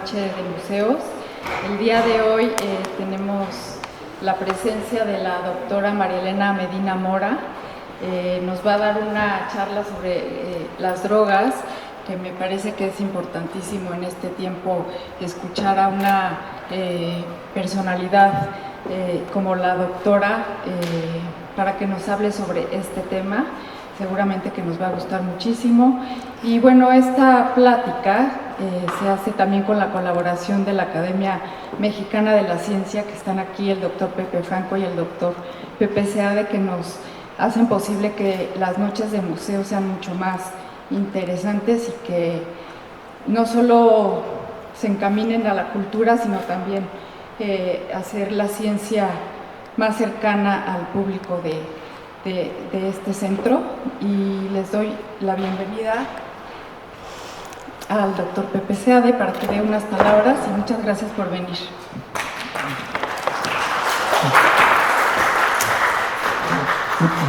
Noche de Museos. El día de hoy tenemos la presencia de la doctora María Elena Medina Mora. Nos va a dar una charla sobre las drogas, que me parece que es importantísimo en este tiempo escuchar a una personalidad como la doctora para que nos hable sobre este tema. Seguramente que nos va a gustar muchísimo. Y bueno, esta plática se hace también con la colaboración de la Academia Mexicana de la Ciencia, que están aquí el doctor Pepe Franco y el doctor Pepe Seade, que nos hacen posible que las noches de museo sean mucho más interesantes y que no solo se encaminen a la cultura, sino también hacer la ciencia más cercana al público de este centro. Y les doy la bienvenida al doctor Pepe Seade para que dé unas palabras, y muchas gracias por venir.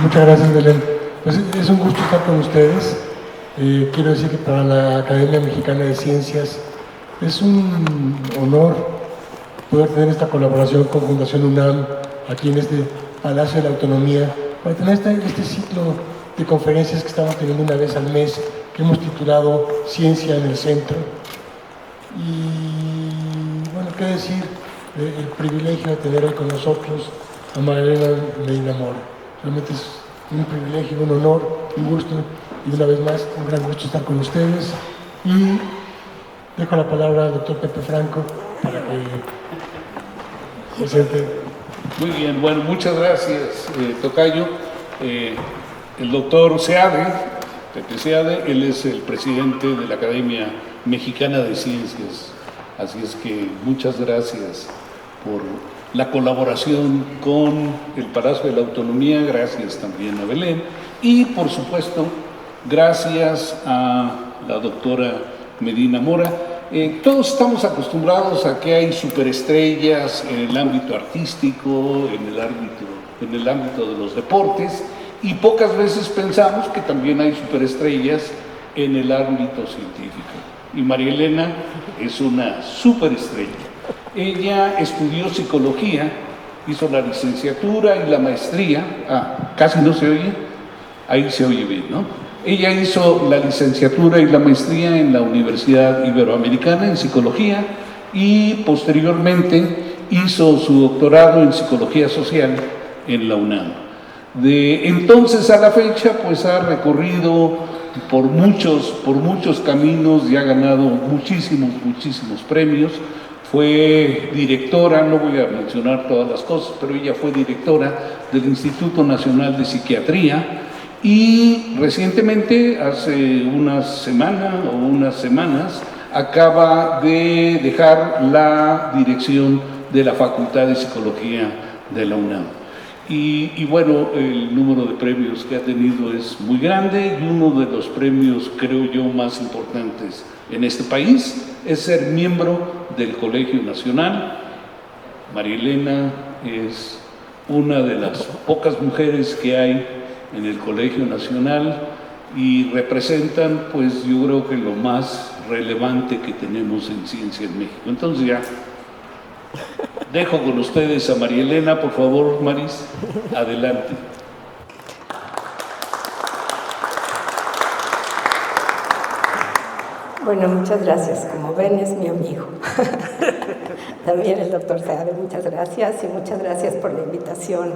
Muchas gracias, Belén. Pues es un gusto estar con ustedes. Quiero decir que para la Academia Mexicana de Ciencias es un honor poder tener esta colaboración con Fundación UNAM aquí en este Palacio de la Autonomía, para tener este ciclo de conferencias que estamos teniendo una vez al mes, que hemos titulado Ciencia en el Centro. Y bueno, qué decir el privilegio de tener hoy con nosotros a María Elena Medina Mora. Realmente es un privilegio, un honor, un gusto, y una vez más, un gran gusto estar con ustedes. Y dejo la palabra al doctor Pepe Franco para que presente. Muy bien, bueno, muchas gracias, tocayo. El doctor Seade, Pepe Seade, él es el presidente de la Academia Mexicana de Ciencias, así es que muchas gracias por la colaboración con el Palacio de la Autonomía, gracias también a Belén, y por supuesto, gracias a la doctora Medina Mora. Todos estamos acostumbrados a que hay superestrellas en el ámbito artístico, en el ámbito de los deportes, y pocas veces pensamos que también hay superestrellas en el ámbito científico. Y María Elena es una superestrella. Ella estudió psicología, hizo la licenciatura y la maestría. Casi no se oye, ahí se oye bien, ¿no? Ella hizo la licenciatura y la maestría en la Universidad Iberoamericana en Psicología y posteriormente hizo su doctorado en Psicología Social en la UNAM. De entonces a la fecha, pues ha recorrido por muchos caminos y ha ganado muchísimos premios. Fue directora, no voy a mencionar todas las cosas, pero ella fue directora del Instituto Nacional de Psiquiatría. Y recientemente, hace unas semanas, acaba de dejar la dirección de la Facultad de Psicología de la UNAM. Y bueno, el número de premios que ha tenido es muy grande, y uno de los premios, creo yo, más importantes en este país es ser miembro del Colegio Nacional. María Elena es una de las pocas mujeres que hay en el Colegio Nacional y representan, pues yo creo que lo más relevante que tenemos en ciencia en México. Entonces ya dejo con ustedes a María Elena, por favor, Maris, adelante. Bueno, muchas gracias. Como ven, es mi amigo. También el doctor Seade, muchas gracias, y muchas gracias por la invitación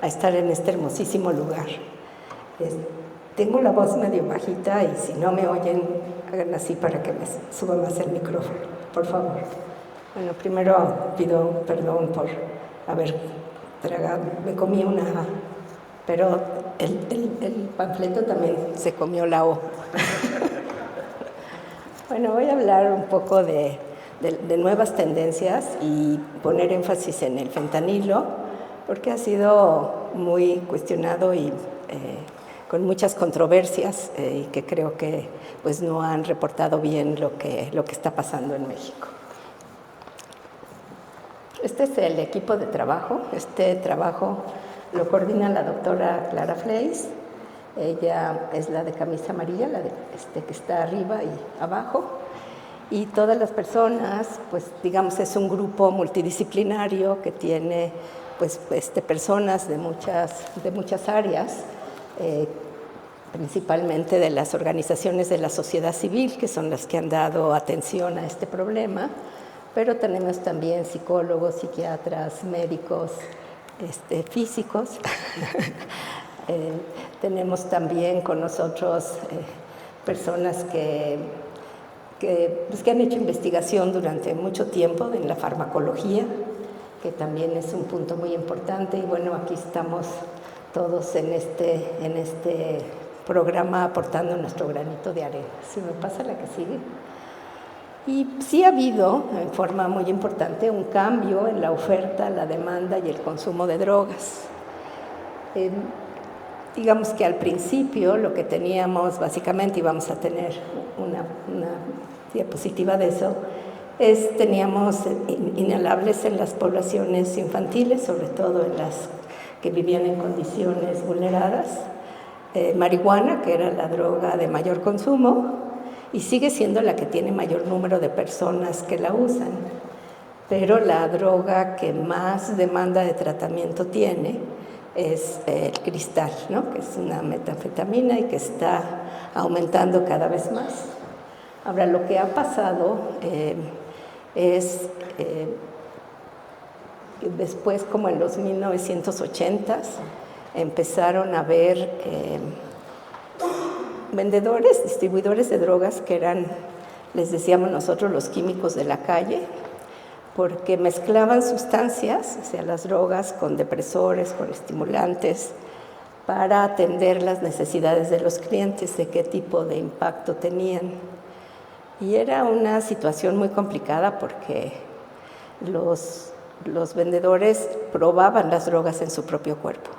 a estar en este hermosísimo lugar. Tengo la voz medio bajita, y si no me oyen, hagan así para que me suba más el micrófono, por favor. Bueno, primero pido perdón por haber tragado, me comí una A, pero el panfleto también se comió la O. Bueno, voy a hablar un poco de nuevas tendencias y poner énfasis en el fentanilo, porque ha sido muy cuestionado y con muchas controversias, y que creo que pues no han reportado bien lo que está pasando en México. Este es el equipo de trabajo. Este trabajo lo coordina la doctora Clara Fleis. Ella es la de camisa amarilla, la de que está arriba y abajo. Y todas las personas, pues digamos, es un grupo multidisciplinario que tiene pues, personas de muchas áreas, principalmente de las organizaciones de la sociedad civil, que son las que han dado atención a este problema, pero tenemos también psicólogos, psiquiatras, médicos, físicos. Tenemos también con nosotros personas que han hecho investigación durante mucho tiempo en la farmacología, que también es un punto muy importante. Y bueno, aquí estamos todos en este programa aportando nuestro granito de arena. Si me pasa la que sigue. Y sí ha habido, en forma muy importante, un cambio en la oferta, la demanda y el consumo de drogas. Digamos que al principio lo que teníamos, básicamente, y vamos a tener una diapositiva de eso, teníamos inhalables en las poblaciones infantiles, sobre todo en las que vivían en condiciones vulneradas, marihuana, que era la droga de mayor consumo, y sigue siendo la que tiene mayor número de personas que la usan. Pero la droga que más demanda de tratamiento tiene es el cristal, ¿no? Que es una metanfetamina y que está aumentando cada vez más. Ahora, lo que ha pasado es después, como en los 1980s, empezaron a haber vendedores, distribuidores de drogas que eran, les decíamos nosotros, los químicos de la calle, porque mezclaban sustancias, o sea, las drogas, con depresores, con estimulantes, para atender las necesidades de los clientes, de qué tipo de impacto tenían. Y era una situación muy complicada porque los vendedores probaban las drogas en su propio cuerpo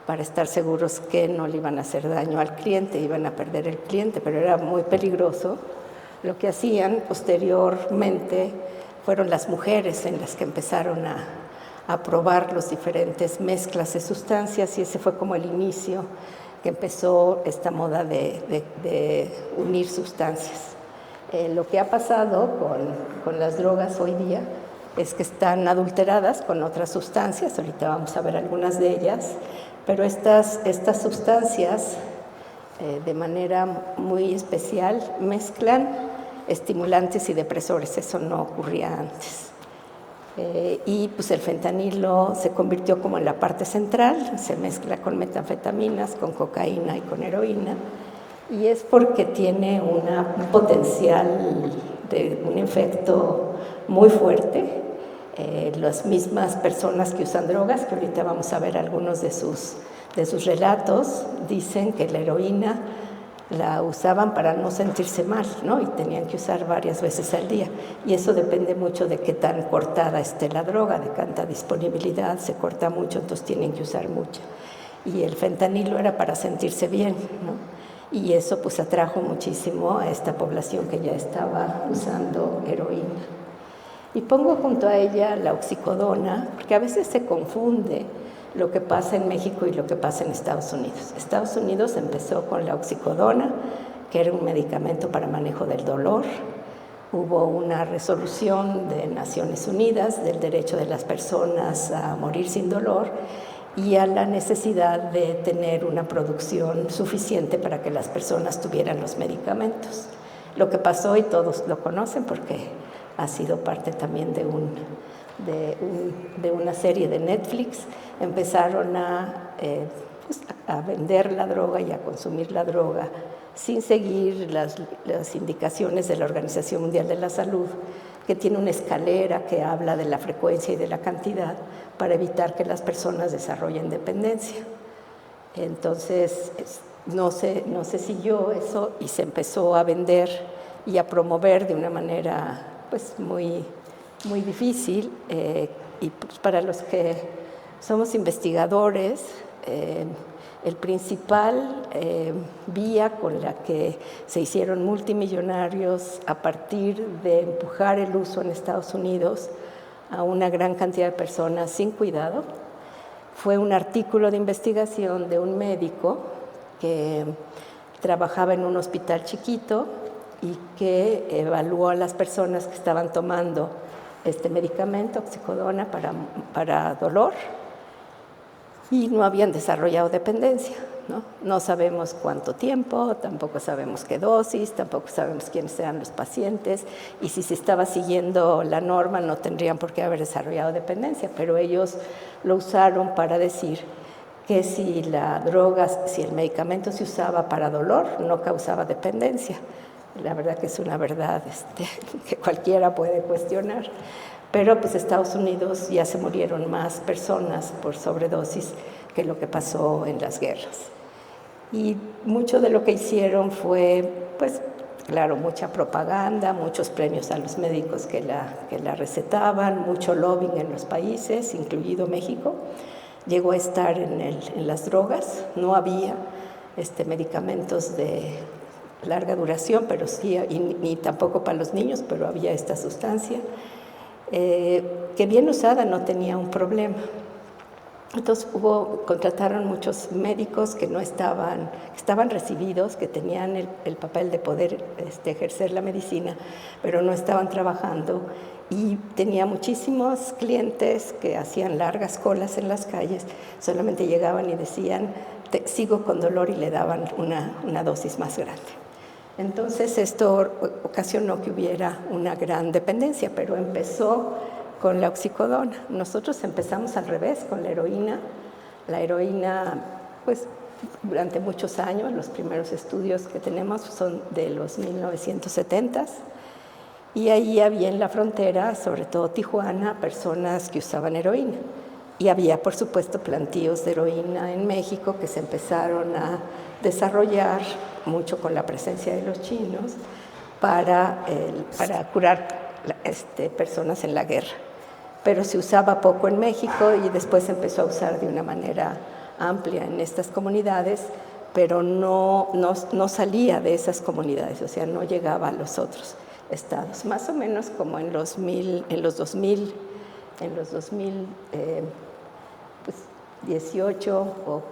para estar seguros que no le iban a hacer daño al cliente, iban a perder el cliente, pero era muy peligroso. Lo que hacían posteriormente fueron las mujeres en las que empezaron a probar las diferentes mezclas de sustancias, y ese fue como el inicio que empezó esta moda de unir sustancias. Lo que ha pasado con las drogas hoy día es que están adulteradas con otras sustancias, ahorita vamos a ver algunas de ellas, pero estas sustancias de manera muy especial mezclan estimulantes y depresores, eso no ocurría antes. Y pues el fentanilo se convirtió como en la parte central, se mezcla con metanfetaminas, con cocaína y con heroína, y es porque tiene un potencial de un efecto muy fuerte. Las mismas personas que usan drogas, que ahorita vamos a ver algunos de sus relatos, dicen que la heroína la usaban para no sentirse mal, ¿no? Y tenían que usar varias veces al día. Y eso depende mucho de qué tan cortada esté la droga, de cuánta disponibilidad, se corta mucho, entonces tienen que usar mucha. Y el fentanilo era para sentirse bien, ¿no? Y eso pues atrajo muchísimo a esta población que ya estaba usando heroína. Y pongo junto a ella la oxicodona, porque a veces se confunde lo que pasa en México y lo que pasa en Estados Unidos. Estados Unidos empezó con la oxicodona, que era un medicamento para manejo del dolor. Hubo una resolución de Naciones Unidas del derecho de las personas a morir sin dolor y a la necesidad de tener una producción suficiente para que las personas tuvieran los medicamentos. Lo que pasó, y todos lo conocen porque ha sido parte también de una serie de Netflix, empezaron a vender la droga y a consumir la droga sin seguir las indicaciones de la Organización Mundial de la Salud, que tiene una escalera que habla de la frecuencia y de la cantidad para evitar que las personas desarrollen dependencia. Entonces, no se siguió eso y se empezó a vender y a promover de una manera pues muy difícil, y pues para los que somos investigadores, el principal vía con la que se hicieron multimillonarios a partir de empujar el uso en Estados Unidos a una gran cantidad de personas sin cuidado fue un artículo de investigación de un médico que trabajaba en un hospital chiquito y que evaluó a las personas que estaban tomando este medicamento, oxicodona, para dolor, y no habían desarrollado dependencia, ¿no? No sabemos cuánto tiempo, tampoco sabemos qué dosis, tampoco sabemos quiénes eran los pacientes, y si se estaba siguiendo la norma no tendrían por qué haber desarrollado dependencia, pero ellos lo usaron para decir que si la droga, si el medicamento se usaba para dolor, no causaba dependencia. La verdad que es una verdad que cualquiera puede cuestionar. Pero pues Estados Unidos ya se murieron más personas por sobredosis que lo que pasó en las guerras. Y mucho de lo que hicieron fue, pues, claro, mucha propaganda, muchos premios a los médicos que la recetaban, mucho lobbying en los países, incluido México. Llegó a estar en las drogas, no había medicamentos de larga duración, pero sí, ni tampoco para los niños, pero había esta sustancia. Que bien usada no tenía un problema. Entonces contrataron muchos médicos que estaban recibidos, que tenían el papel de poder ejercer la medicina, pero no estaban trabajando, y tenía muchísimos clientes que hacían largas colas en las calles, solamente llegaban y decían, sigo con dolor, y le daban una dosis más grande. Entonces esto ocasionó que hubiera una gran dependencia, pero empezó con la oxicodona. Nosotros empezamos al revés, con la heroína. La heroína, pues durante muchos años, los primeros estudios que tenemos son de los 1970s, y ahí había en la frontera, sobre todo Tijuana, personas que usaban heroína. Y había, por supuesto, plantíos de heroína en México que se empezaron a desarrollar mucho con la presencia de los chinos para curar personas en la guerra. Pero se usaba poco en México y después se empezó a usar de una manera amplia en estas comunidades, pero no salía de esas comunidades, o sea, no llegaba a los otros estados. Más o menos como en los 2018 o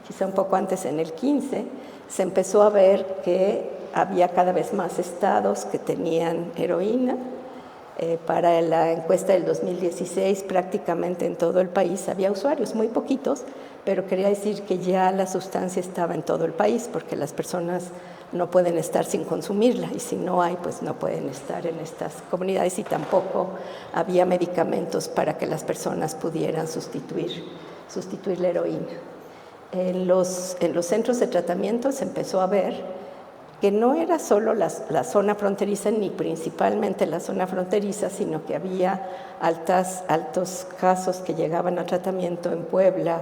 quizá un poco antes, en el 15, se empezó a ver que había cada vez más estados que tenían heroína. Para la encuesta del 2016, prácticamente en todo el país había usuarios, muy poquitos, pero quería decir que ya la sustancia estaba en todo el país, porque las personas no pueden estar sin consumirla, y si no hay, pues no pueden estar en estas comunidades, y tampoco había medicamentos para que las personas pudieran sustituir la heroína. En los centros de tratamiento se empezó a ver que no era solo la zona fronteriza, ni principalmente la zona fronteriza, sino que había altos casos que llegaban a tratamiento en Puebla,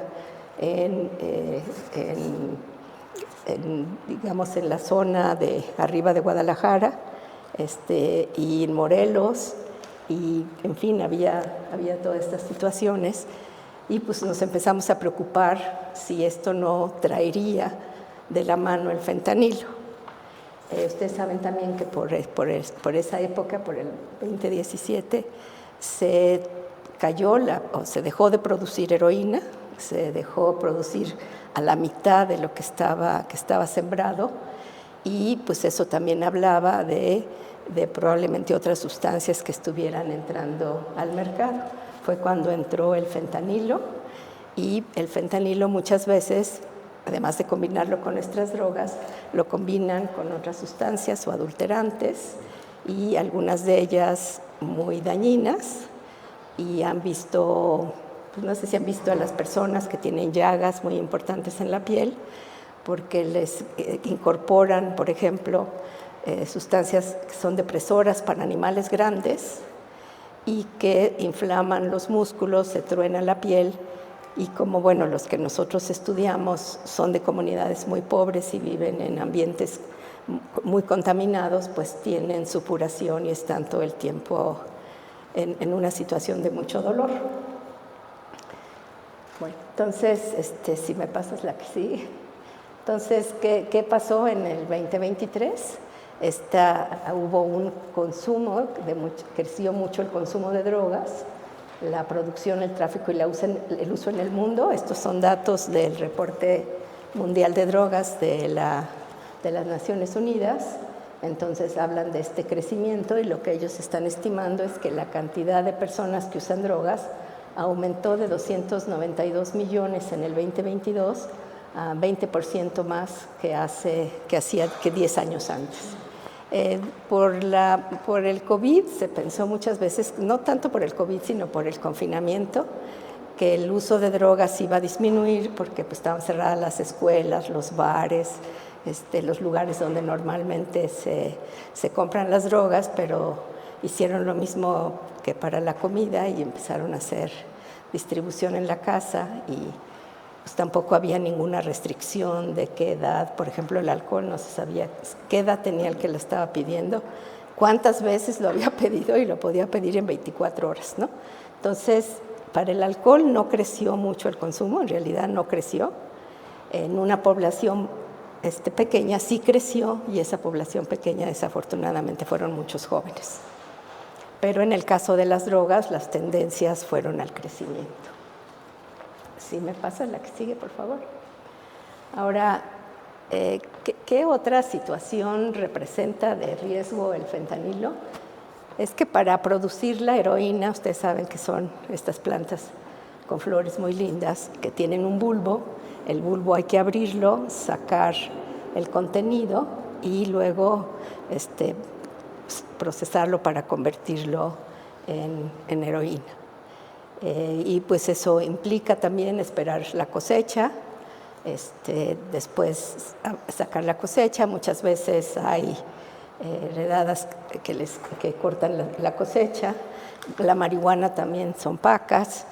digamos en la zona de arriba de Guadalajara, y en Morelos, y en fin, había todas estas situaciones, y pues nos empezamos a preocupar si esto no traería de la mano el fentanilo. Ustedes saben también que por esa época, por el 2017, se dejó de producir heroína, se dejó producir a la mitad de lo que estaba sembrado, y pues eso también hablaba de probablemente otras sustancias que estuvieran entrando al mercado. Fue cuando entró el fentanilo, y el fentanilo muchas veces, además de combinarlo con nuestras drogas, lo combinan con otras sustancias o adulterantes, y algunas de ellas muy dañinas. Y han visto, pues no sé si han visto a las personas que tienen llagas muy importantes en la piel, porque les incorporan, por ejemplo, sustancias que son depresoras para animales grandes y que inflaman los músculos, se truena la piel. Y como, bueno, los que nosotros estudiamos son de comunidades muy pobres y viven en ambientes muy contaminados, pues tienen supuración y están todo el tiempo en una situación de mucho dolor. Bueno, entonces, si me pasas la que sigue. Entonces, ¿qué pasó en el 2023? Hubo un consumo, creció mucho el consumo de drogas, la producción, el tráfico y el uso en el mundo. Estos son datos del reporte mundial de drogas de las Naciones Unidas, Entonces hablan de este crecimiento y lo que ellos están estimando es que la cantidad de personas que usan drogas aumentó de 292 millones en el 2022 a 20% más que 10 años antes. Por el COVID se pensó muchas veces, no tanto por el COVID, sino por el confinamiento, que el uso de drogas iba a disminuir porque pues, estaban cerradas las escuelas, los bares, los lugares donde normalmente se compran las drogas, pero hicieron lo mismo que para la comida y empezaron a hacer distribución en la casa y pues tampoco había ninguna restricción de qué edad, por ejemplo el alcohol no se sabía qué edad tenía el que lo estaba pidiendo, cuántas veces lo había pedido y lo podía pedir en 24 horas, ¿no? Entonces, para el alcohol no creció mucho el consumo, en realidad no creció, en una población pequeña sí creció y esa población pequeña desafortunadamente fueron muchos jóvenes. Pero en el caso de las drogas las tendencias fueron al crecimiento. Si me pasa la que sigue, por favor. Ahora, ¿qué otra situación representa de riesgo el fentanilo? Es que para producir la heroína, ustedes saben que son estas plantas con flores muy lindas que tienen un bulbo. El bulbo hay que abrirlo, sacar el contenido y luego procesarlo para convertirlo en heroína. Y pues eso implica también esperar la cosecha, después sacar la cosecha. Muchas veces hay redadas que cortan la cosecha. La marihuana también son pacas.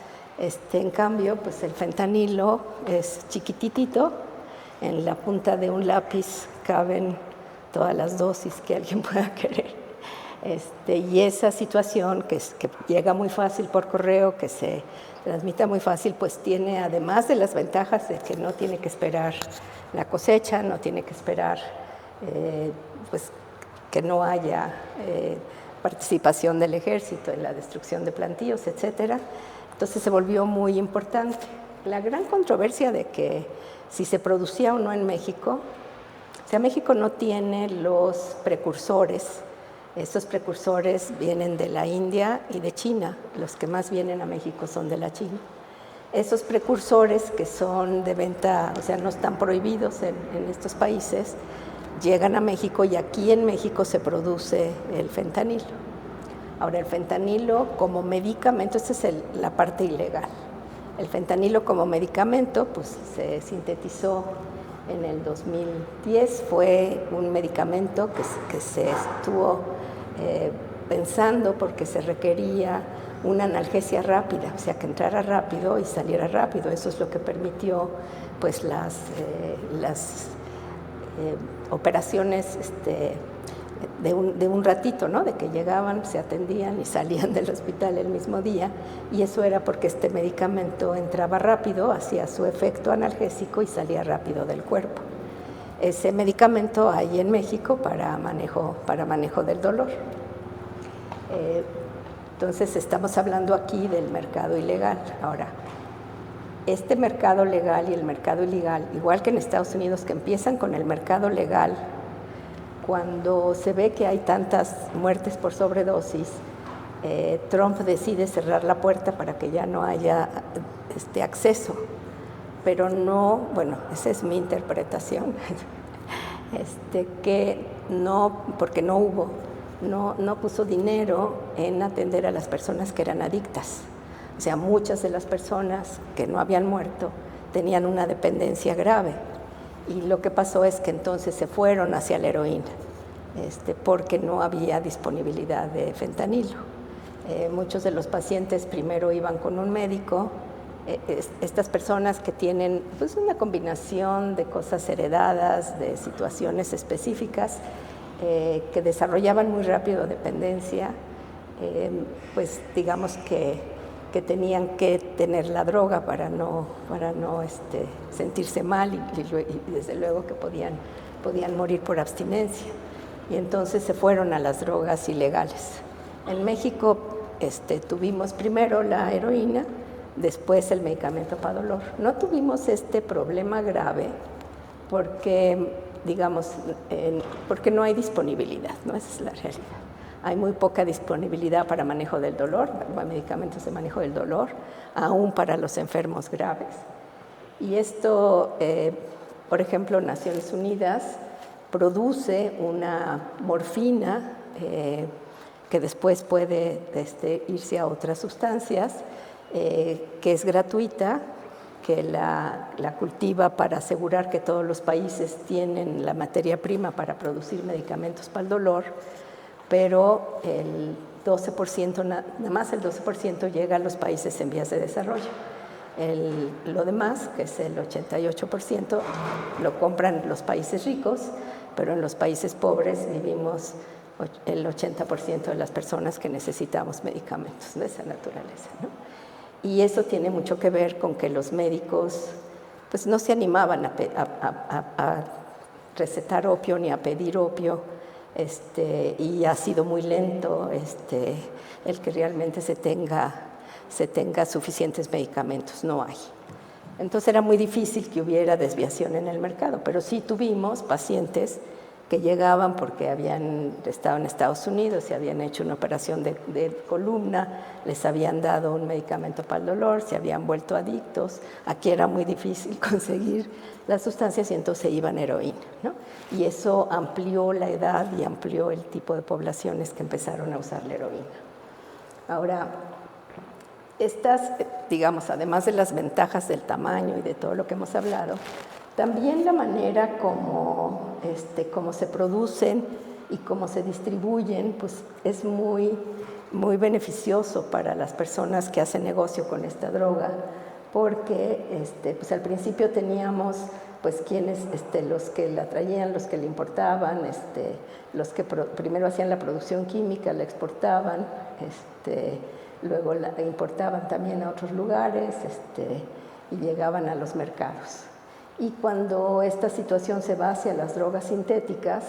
En cambio, pues el fentanilo es chiquititito, en la punta de un lápiz caben todas las dosis que alguien pueda querer. Y esa situación que llega muy fácil por correo, que se transmite muy fácil, pues tiene, además de las ventajas de que no tiene que esperar la cosecha, no tiene que esperar pues que no haya participación del ejército en la destrucción de plantíos, etcétera. Entonces se volvió muy importante. La gran controversia de que si se producía o no en México, o sea, México no tiene los precursores. Estos precursores vienen de la India y de China. Los que más vienen a México son de la China. Esos precursores que son de venta, o sea, no están prohibidos en estos países, llegan a México y aquí en México se produce el fentanilo. Ahora, el fentanilo como medicamento, esta es la parte ilegal. El fentanilo como medicamento, pues se sintetizó en el 2010, fue un medicamento que se estuvo pensando porque se requería una analgesia rápida, o sea, que entrara rápido y saliera rápido. Eso es lo que permitió pues las operaciones de un ratito, ¿no? De que llegaban, se atendían y salían del hospital el mismo día, y eso era porque este medicamento entraba rápido, hacía su efecto analgésico y salía rápido del cuerpo. Ese medicamento hay en México para manejo del dolor. Entonces estamos hablando aquí del mercado ilegal. Ahora, este mercado legal y el mercado ilegal, igual que en Estados Unidos, que empiezan con el mercado legal, cuando se ve que hay tantas muertes por sobredosis, Trump decide cerrar la puerta para que ya no haya acceso. Pero no, bueno, esa es mi interpretación, que no, porque no puso dinero en atender a las personas que eran adictas. O sea, muchas de las personas que no habían muerto tenían una dependencia grave. Y lo que pasó es que entonces se fueron hacia la heroína, porque no había disponibilidad de fentanilo. Muchos de los pacientes primero iban con un médico. Estas personas que tienen pues, una combinación de cosas heredadas, de situaciones específicas, que desarrollaban muy rápido dependencia, pues digamos que tenían que tener la droga para no sentirse mal y desde luego que podían morir por abstinencia. Y entonces se fueron a las drogas ilegales. En México tuvimos primero la heroína, después el medicamento para dolor. No tuvimos este problema grave porque digamos, porque no hay disponibilidad, ¿no? Esa es la realidad. Hay muy poca disponibilidad para manejo del dolor, medicamentos de manejo del dolor, aún para los enfermos graves. Y esto, por ejemplo, Naciones Unidas produce una morfina que después puede irse a otras sustancias, que es gratuita, que la cultiva para asegurar que todos los países tienen la materia prima para producir medicamentos para el dolor, pero el 12%, nada más el 12% llega a los países en vías de desarrollo. Lo demás, que es el 88%, lo compran los países ricos, pero en los países pobres vivimos el 80% de las personas que necesitamos medicamentos de esa naturaleza, ¿no? Y eso tiene mucho que ver con que los médicos pues, no se animaban a recetar opio ni a pedir opio, y ha sido muy lento el que realmente se tenga suficientes medicamentos, no hay. Entonces era muy difícil que hubiera desviación en el mercado, pero sí tuvimos pacientes que llegaban porque habían estado en Estados Unidos, se habían hecho una operación de columna, les habían dado un medicamento para el dolor, se habían vuelto adictos, aquí era muy difícil conseguir las sustancias y entonces iban a heroína, ¿no? Y eso amplió la edad y amplió el tipo de poblaciones que empezaron a usar la heroína. Ahora, estas, digamos, además de las ventajas del tamaño y de todo lo que hemos hablado, también la manera como se producen y cómo se distribuyen, pues es muy, muy beneficioso para las personas que hacen negocio con esta droga, porque pues al principio teníamos pues quienes, los que la traían, los que la importaban, los que primero hacían la producción química, la exportaban, luego la importaban también a otros lugares, y llegaban a los mercados. Y cuando esta situación se va hacia las drogas sintéticas,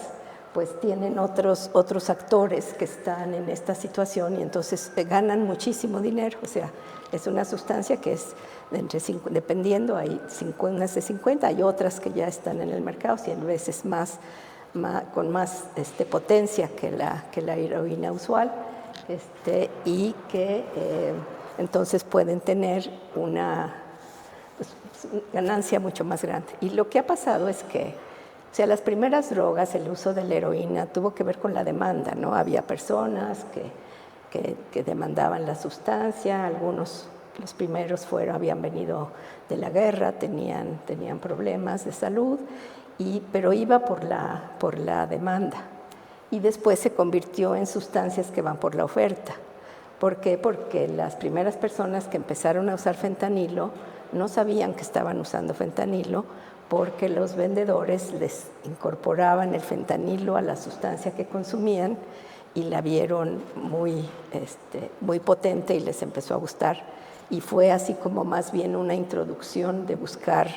pues tienen otros actores que están en esta situación y entonces ganan muchísimo dinero. O sea, es una sustancia que es, dependiendo, hay unas de 50, hay otras que ya están en el mercado, 100 veces con más potencia que la heroína usual, y que entonces pueden tener una ganancia mucho más grande. Y lo que ha pasado es que, o sea, las primeras drogas, el uso de la heroína tuvo que ver con la demanda, ¿no? Había personas que demandaban la sustancia, algunos, los primeros habían venido de la guerra, tenían problemas de salud, pero iba por la demanda. Y después se convirtió en sustancias que van por la oferta. ¿Por qué? Porque las primeras personas que empezaron a usar fentanilo no sabían que estaban usando fentanilo porque los vendedores les incorporaban el fentanilo a la sustancia que consumían y la vieron muy potente y les empezó a gustar. Y fue así como más bien una introducción de buscar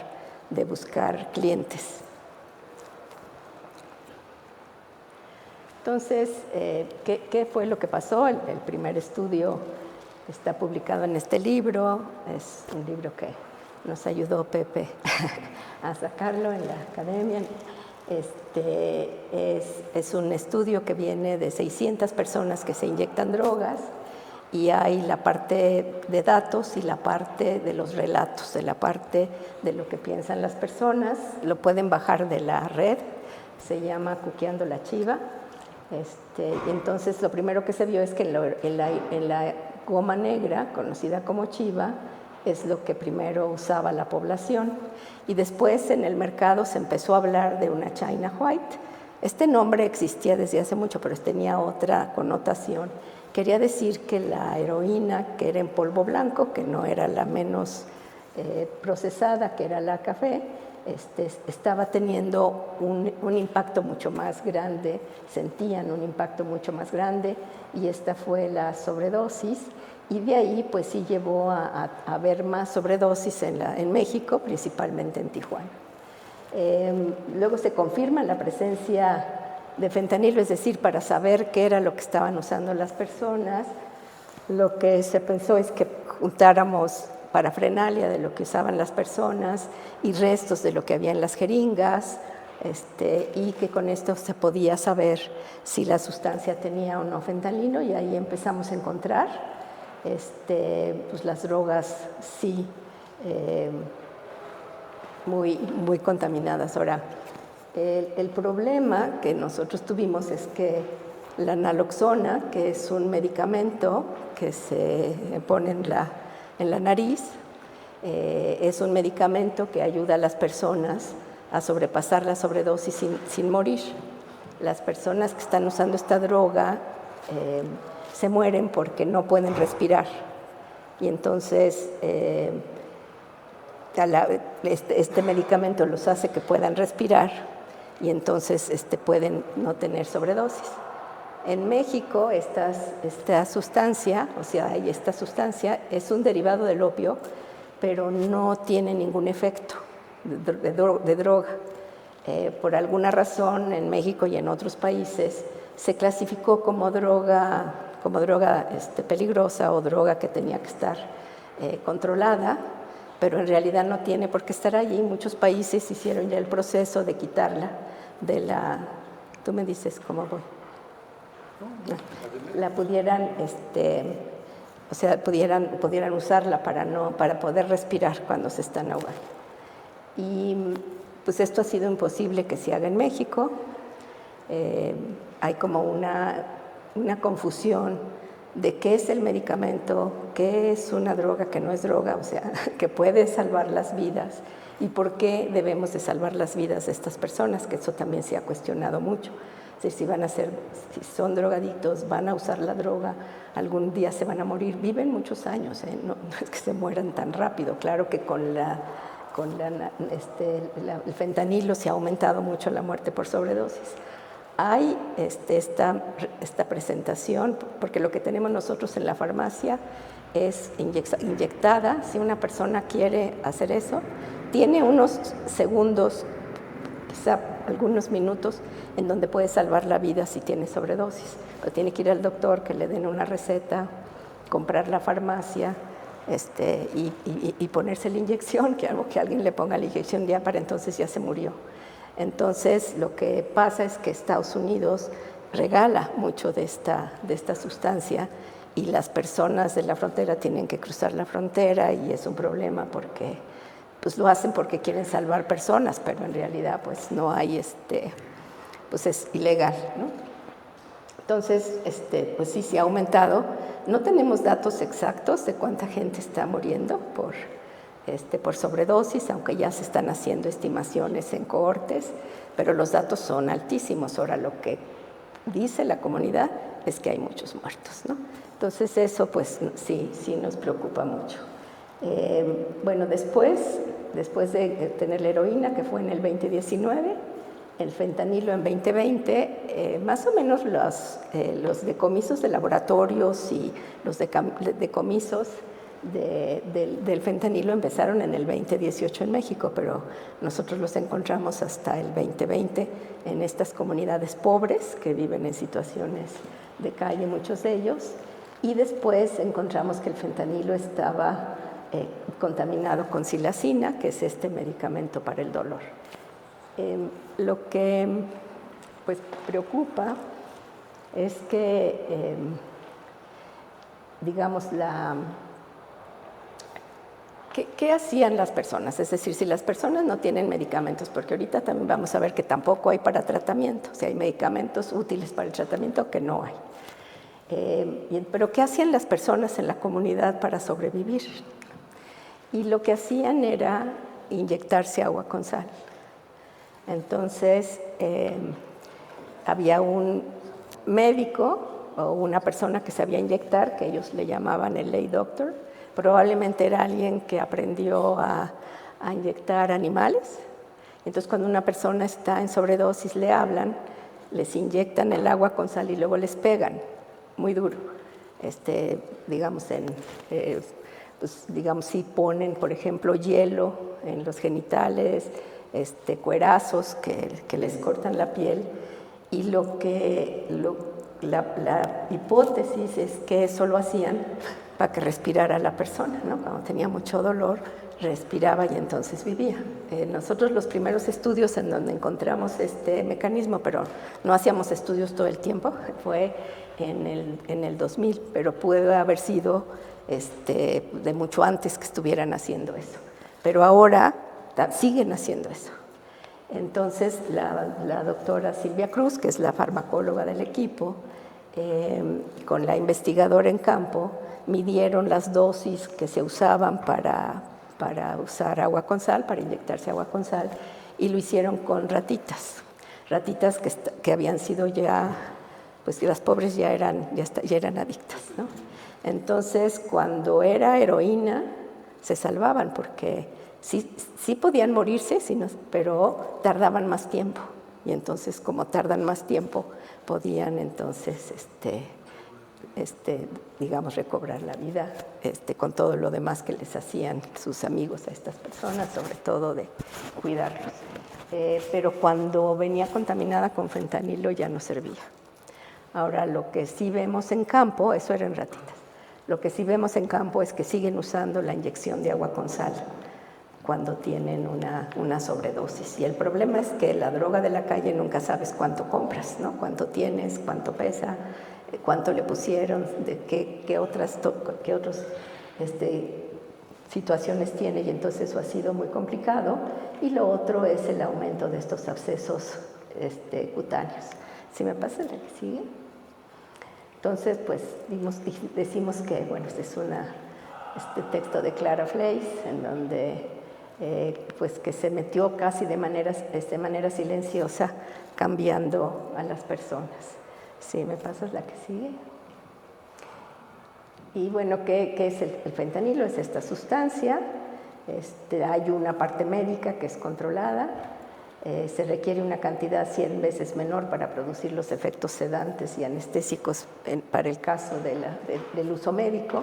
clientes. Entonces, ¿qué fue lo que pasó? El primer estudio está publicado en este libro, es un libro que nos ayudó Pepe a sacarlo en la academia. Es un estudio que viene de 600 personas que se inyectan drogas y hay la parte de datos y la parte de los relatos, de la parte de lo que piensan las personas. Lo pueden bajar de la red, se llama Cuqueando la Chiva. Y entonces lo primero que se vio es que en la goma negra, conocida como chiva, es lo que primero usaba la población. Y después en el mercado se empezó a hablar de una China White. Este nombre existía desde hace mucho, pero tenía otra connotación. Quería decir que la heroína, que era en polvo blanco, que no era la menos procesada, que era la café, estaba teniendo un impacto mucho más grande, sentían un impacto mucho más grande, y esta fue la sobredosis, y de ahí pues sí llevó a haber más sobredosis en México, principalmente en Tijuana. Luego se confirma la presencia de fentanilo, es decir, para saber qué era lo que estaban usando las personas, lo que se pensó es que juntáramos parafernalia de lo que usaban las personas y restos de lo que había en las jeringas y que con esto se podía saber si la sustancia tenía o no fentanilo, y ahí empezamos a encontrar pues las drogas sí muy contaminadas. Ahora, el problema que nosotros tuvimos es que la naloxona, que es un medicamento que se pone en la nariz, es un medicamento que ayuda a las personas a sobrepasar la sobredosis sin morir. Las personas que están usando esta droga se mueren porque no pueden respirar. Y entonces este medicamento los hace que puedan respirar y entonces pueden no tener sobredosis. En México esta sustancia es un derivado del opio, pero no tiene ningún efecto de droga. Por alguna razón en México y en otros países se clasificó como droga peligrosa o droga que tenía que estar controlada, pero en realidad no tiene por qué estar allí. Muchos países hicieron ya el proceso de quitarla de la... Tú me dices cómo voy. La pudieran, pudieran usarla para poder respirar cuando se están ahogando. Y pues esto ha sido imposible que se haga en México. Hay como una confusión de qué es el medicamento, qué es una droga, que no es droga, o sea, que puede salvar las vidas, y por qué debemos de salvar las vidas de estas personas, que eso también se ha cuestionado mucho. Es decir, si son drogadictos, van a usar la droga, algún día se van a morir, viven muchos años, no es que se mueran tan rápido. Claro que con el fentanilo se ha aumentado mucho la muerte por sobredosis. Hay esta presentación, porque lo que tenemos nosotros en la farmacia es inyectada. Si una persona quiere hacer eso, tiene unos segundos, quizá algunos minutos, en donde puede salvar la vida si tiene sobredosis. Pero tiene que ir al doctor, que le den una receta, comprar la farmacia y ponerse la inyección, que alguien le ponga la inyección ya para entonces ya se murió. Entonces, lo que pasa es que Estados Unidos regala mucho de esta sustancia, y las personas de la frontera tienen que cruzar la frontera, y es un problema porque pues lo hacen porque quieren salvar personas, pero en realidad pues no hay, pues es ilegal, ¿no? Entonces, pues sí se ha aumentado. No tenemos datos exactos de cuánta gente está muriendo por sobredosis, aunque ya se están haciendo estimaciones en cohortes, pero los datos son altísimos. Ahora, lo que dice la comunidad es que hay muchos muertos, ¿no? Entonces eso pues sí nos preocupa mucho. Bueno, después de tener la heroína, que fue en el 2019, el fentanilo en 2020, más o menos los decomisos de laboratorios y los decomisos del fentanilo empezaron en el 2018 en México, pero nosotros los encontramos hasta el 2020 en estas comunidades pobres que viven en situaciones de calle, muchos de ellos, y después encontramos que el fentanilo estaba contaminado con silacina, que es este medicamento para el dolor. Lo que pues preocupa es que, digamos, ¿qué hacían las personas? Es decir, si las personas no tienen medicamentos, porque ahorita también vamos a ver que tampoco hay para tratamiento, o sea, hay medicamentos útiles para el tratamiento que no hay. Pero ¿qué hacían las personas en la comunidad para sobrevivir? Y lo que hacían era inyectarse agua con sal. Entonces, había un médico o una persona que sabía inyectar, que ellos le llamaban el lay doctor. Probablemente era alguien que aprendió a inyectar animales. Entonces, cuando una persona está en sobredosis, le hablan, les inyectan el agua con sal y luego les pegan muy duro. Digamos, si ponen, por ejemplo, hielo en los genitales, cuerazos que les cortan la piel, y la hipótesis es que eso lo hacían para que respirara la persona, ¿no? Cuando tenía mucho dolor, respiraba y entonces vivía. Nosotros los primeros estudios en donde encontramos este mecanismo, pero no hacíamos estudios todo el tiempo, fue en el 2000, pero puede haber sido de mucho antes que estuvieran haciendo eso. Pero ahora siguen haciendo eso. Entonces, la doctora Silvia Cruz, que es la farmacóloga del equipo, con la investigadora en campo, midieron las dosis que se usaban para usar agua con sal, para inyectarse agua con sal, y lo hicieron con ratitas que habían sido ya, pues las pobres ya eran adictas, ¿no? Entonces, cuando era heroína, se salvaban porque sí podían morirse, pero tardaban más tiempo. Y entonces, como tardan más tiempo, podían entonces, digamos, recobrar la vida con todo lo demás que les hacían sus amigos a estas personas, sobre todo de cuidarlos. Pero cuando venía contaminada con fentanilo ya no servía. Ahora, lo que sí vemos en campo, eso era en ratitas, lo que sí vemos en campo es que siguen usando la inyección de agua con sal cuando tienen una sobredosis. Y el problema es que la droga de la calle nunca sabes cuánto compras, ¿no? Cuánto tienes, cuánto pesa, cuánto le pusieron, de qué otras situaciones tiene, y entonces eso ha sido muy complicado. Y lo otro es el aumento de estos abscesos cutáneos. Si me pasa la que sigue. Entonces, pues decimos que, bueno, este es este texto de Clara Fleiss, en donde pues que se metió casi de manera silenciosa, cambiando a las personas. Si me pasas la que sigue. Y bueno, ¿qué es el fentanilo? Es esta sustancia. Hay una parte médica que es controlada. Se requiere una cantidad 100 veces menor para producir los efectos sedantes y anestésicos para el caso del uso médico,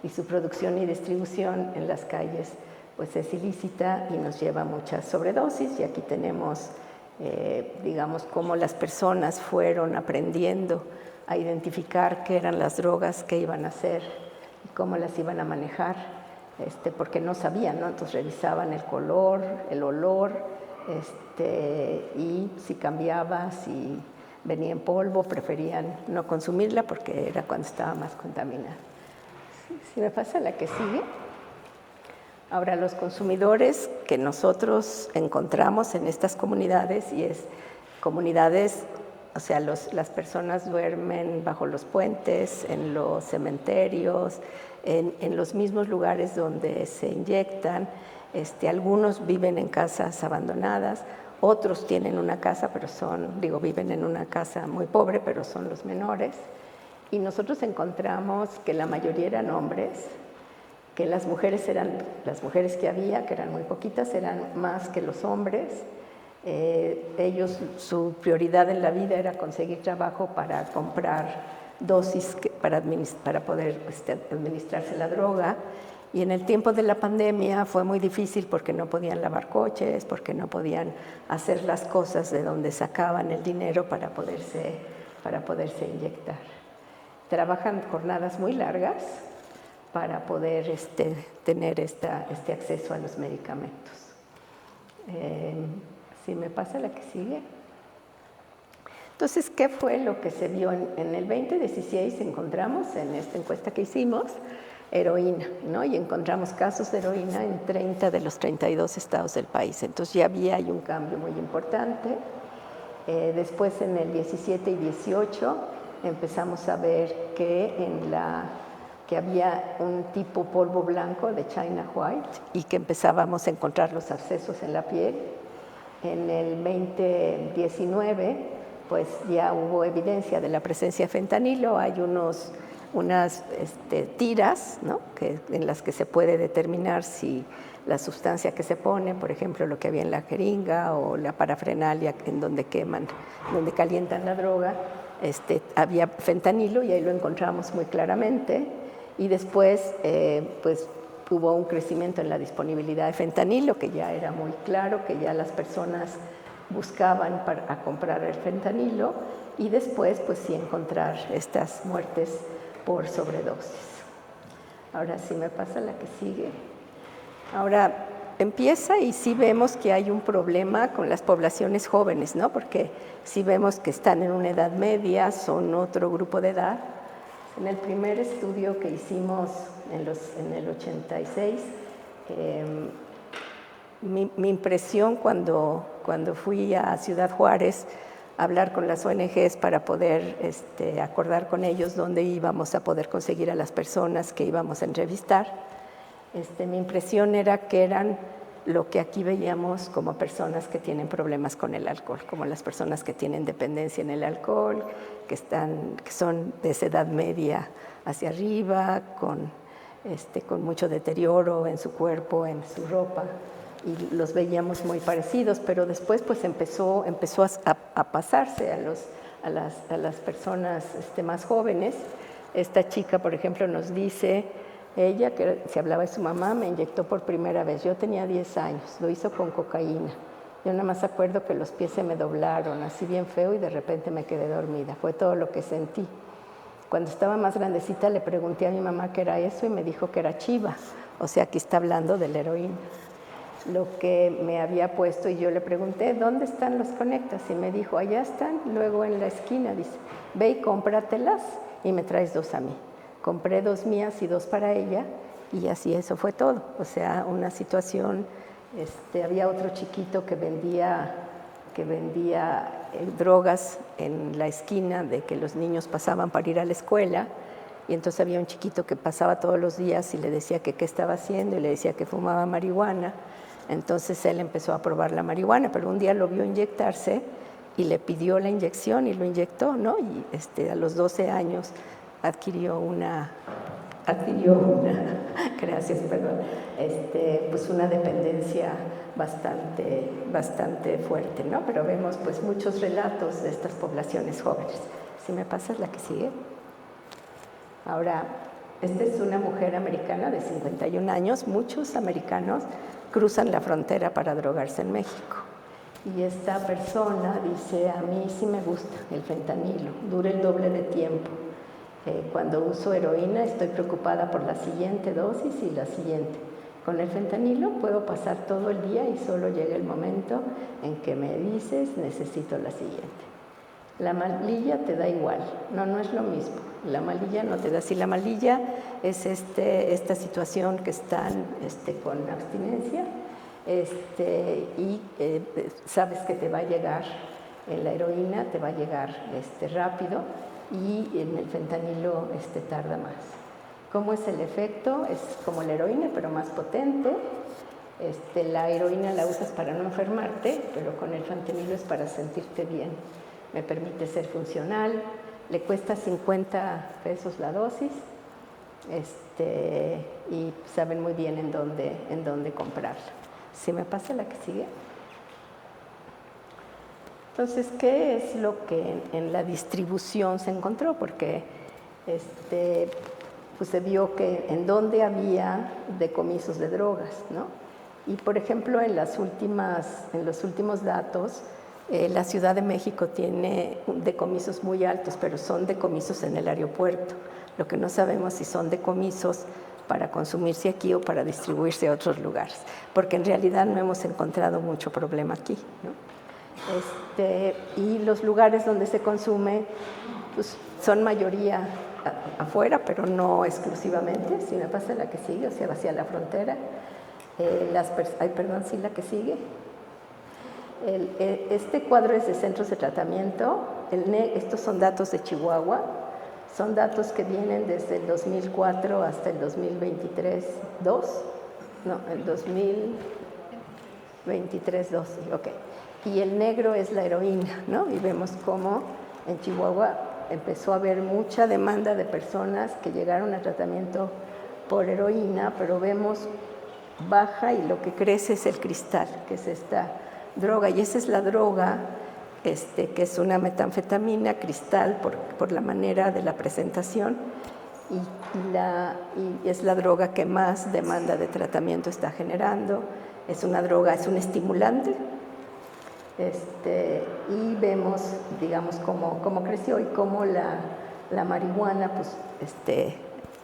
y su producción y distribución en las calles pues es ilícita y nos lleva a muchas sobredosis. Y aquí tenemos, digamos, cómo las personas fueron aprendiendo a identificar qué eran las drogas que iban a hacer y cómo las iban a manejar, porque no sabían, ¿no? Entonces revisaban el color, el olor, y si cambiaba, si venía en polvo, preferían no consumirla porque era cuando estaba más contaminada. Si me pasa la que sigue. Ahora, los consumidores que nosotros encontramos en estas comunidades, y es comunidades, o sea, las personas duermen bajo los puentes, en los cementerios, en los mismos lugares donde se inyectan. Algunos viven en casas abandonadas, otros tienen una casa, pero viven en una casa muy pobre, pero son los menores. Y nosotros encontramos que la mayoría eran hombres, que las mujeres que había, que eran muy poquitas, eran más que los hombres. Ellos, su prioridad en la vida era conseguir trabajo para comprar dosis para poder administrarse la droga. Y en el tiempo de la pandemia fue muy difícil porque no podían lavar coches, porque no podían hacer las cosas de donde sacaban el dinero para poderse inyectar. Trabajan jornadas muy largas para poder tener este acceso a los medicamentos. Si me pasa la que sigue. Entonces, ¿qué fue lo que se vio? En el 2016 encontramos, en esta encuesta que hicimos, heroína, ¿no? Y encontramos casos de heroína en 30 de los 32 estados del país. Entonces ya hay un cambio muy importante. Después, en el 17 y 18, empezamos a ver que había un tipo polvo blanco de China White y que empezábamos a encontrar los abscesos en la piel. En el 2019, pues ya hubo evidencia de la presencia de fentanilo. Hay unas tiras, ¿no? En las que se puede determinar si la sustancia que se pone, por ejemplo, lo que había en la jeringa o la parafernalia en donde donde calientan la droga, había fentanilo, y ahí lo encontramos muy claramente. Y después, pues hubo un crecimiento en la disponibilidad de fentanilo, que ya era muy claro, que ya las personas buscaban a comprar el fentanilo, y después, pues sí, encontrar estas muertes por sobredosis. Ahora sí me pasa la que sigue. Ahora empieza y sí vemos que hay un problema con las poblaciones jóvenes, ¿no? Porque sí vemos que están en una edad media, son otro grupo de edad. En el primer estudio que hicimos en el 86, mi impresión cuando fui a Ciudad Juárez a hablar con las ONGs para poder acordar con ellos dónde íbamos a poder conseguir a las personas que íbamos a entrevistar, mi impresión era que eran lo que aquí veíamos como personas que tienen problemas con el alcohol, como las personas que tienen dependencia en el alcohol, que son de esa edad media hacia arriba, con mucho deterioro en su cuerpo, en su ropa, y los veíamos muy parecidos, pero después pues empezó a pasarse a las personas más jóvenes. Esta chica, por ejemplo, nos dice, ella, que se hablaba de su mamá, me inyectó por primera vez. Yo tenía 10 años, lo hizo con cocaína. Yo nada más acuerdo que los pies se me doblaron, así bien feo, y de repente me quedé dormida. Fue todo lo que sentí. Cuando estaba más grandecita le pregunté a mi mamá qué era eso y me dijo que era chiva. O sea, aquí está hablando de la heroína. Lo que me había puesto, y yo le pregunté, ¿dónde están los conectas? Y me dijo, allá están, luego en la esquina. Dice, ve y cómpratelas y me traes 2 a mí. Compré 2 mías y 2 para ella, y así eso fue todo. O sea, una situación, había otro chiquito que vendía drogas en la esquina de que los niños pasaban para ir a la escuela, y entonces había un chiquito que pasaba todos los días y le decía que qué estaba haciendo, y le decía que fumaba marihuana. Entonces él empezó a probar la marihuana, pero un día lo vio inyectarse y le pidió la inyección y lo inyectó, ¿no? Y a los 12 años adquirió una gracias, perdón, pues una dependencia bastante fuerte, ¿no? Pero vemos pues muchos relatos de estas poblaciones jóvenes. Si me pasas la que sigue. Ahora, esta es una mujer americana de 51 años. Muchos americanos cruzan la frontera para drogarse en México. Y esta persona dice, a mí sí me gusta el fentanilo, dura el doble de tiempo. Cuando uso heroína estoy preocupada por la siguiente dosis y la siguiente. Con el fentanilo puedo pasar todo el día y solo llega el momento en que me dices, necesito la siguiente. La malilla te da igual. No es lo mismo. La malilla no te da. Si la malilla es esta situación que están con abstinencia, y sabes que te va a llegar, en la heroína te va a llegar rápido, y en el fentanilo tarda más. ¿Cómo es el efecto? Es como la heroína, pero más potente. La heroína la usas para no enfermarte, pero con el fentanilo es para sentirte bien. Me permite ser funcional, le cuesta 50 pesos la dosis, y saben muy bien en dónde comprarla. Si me pasa la que sigue. Entonces, ¿qué es lo que en la distribución se encontró? Porque pues se vio que en donde había decomisos de drogas, ¿no? Y por ejemplo, en los últimos datos, la Ciudad de México tiene decomisos muy altos, pero son decomisos en el aeropuerto. Lo que no sabemos si son decomisos para consumirse aquí o para distribuirse a otros lugares, porque en realidad no hemos encontrado mucho problema aquí, ¿no? Y los lugares donde se consume pues, son mayoría afuera, pero no exclusivamente. Si me pasa la que sigue, o sea, hacia la frontera. Perdón, sí, la que sigue. Este cuadro es de centros de tratamiento. Estos son datos de Chihuahua. Son datos que vienen desde el 2004 hasta el 2023-2. No, el 2023-2, ok. Y el negro es la heroína, ¿no? Y vemos cómo en Chihuahua empezó a haber mucha demanda de personas que llegaron a tratamiento por heroína, pero vemos baja y lo que crece es el cristal, que es esta droga. Y esa es la droga, que es una metanfetamina cristal por la manera de la presentación, y es la droga que más demanda de tratamiento está generando. Es una droga, es un estimulante. Y vemos, digamos, cómo creció y cómo la marihuana pues,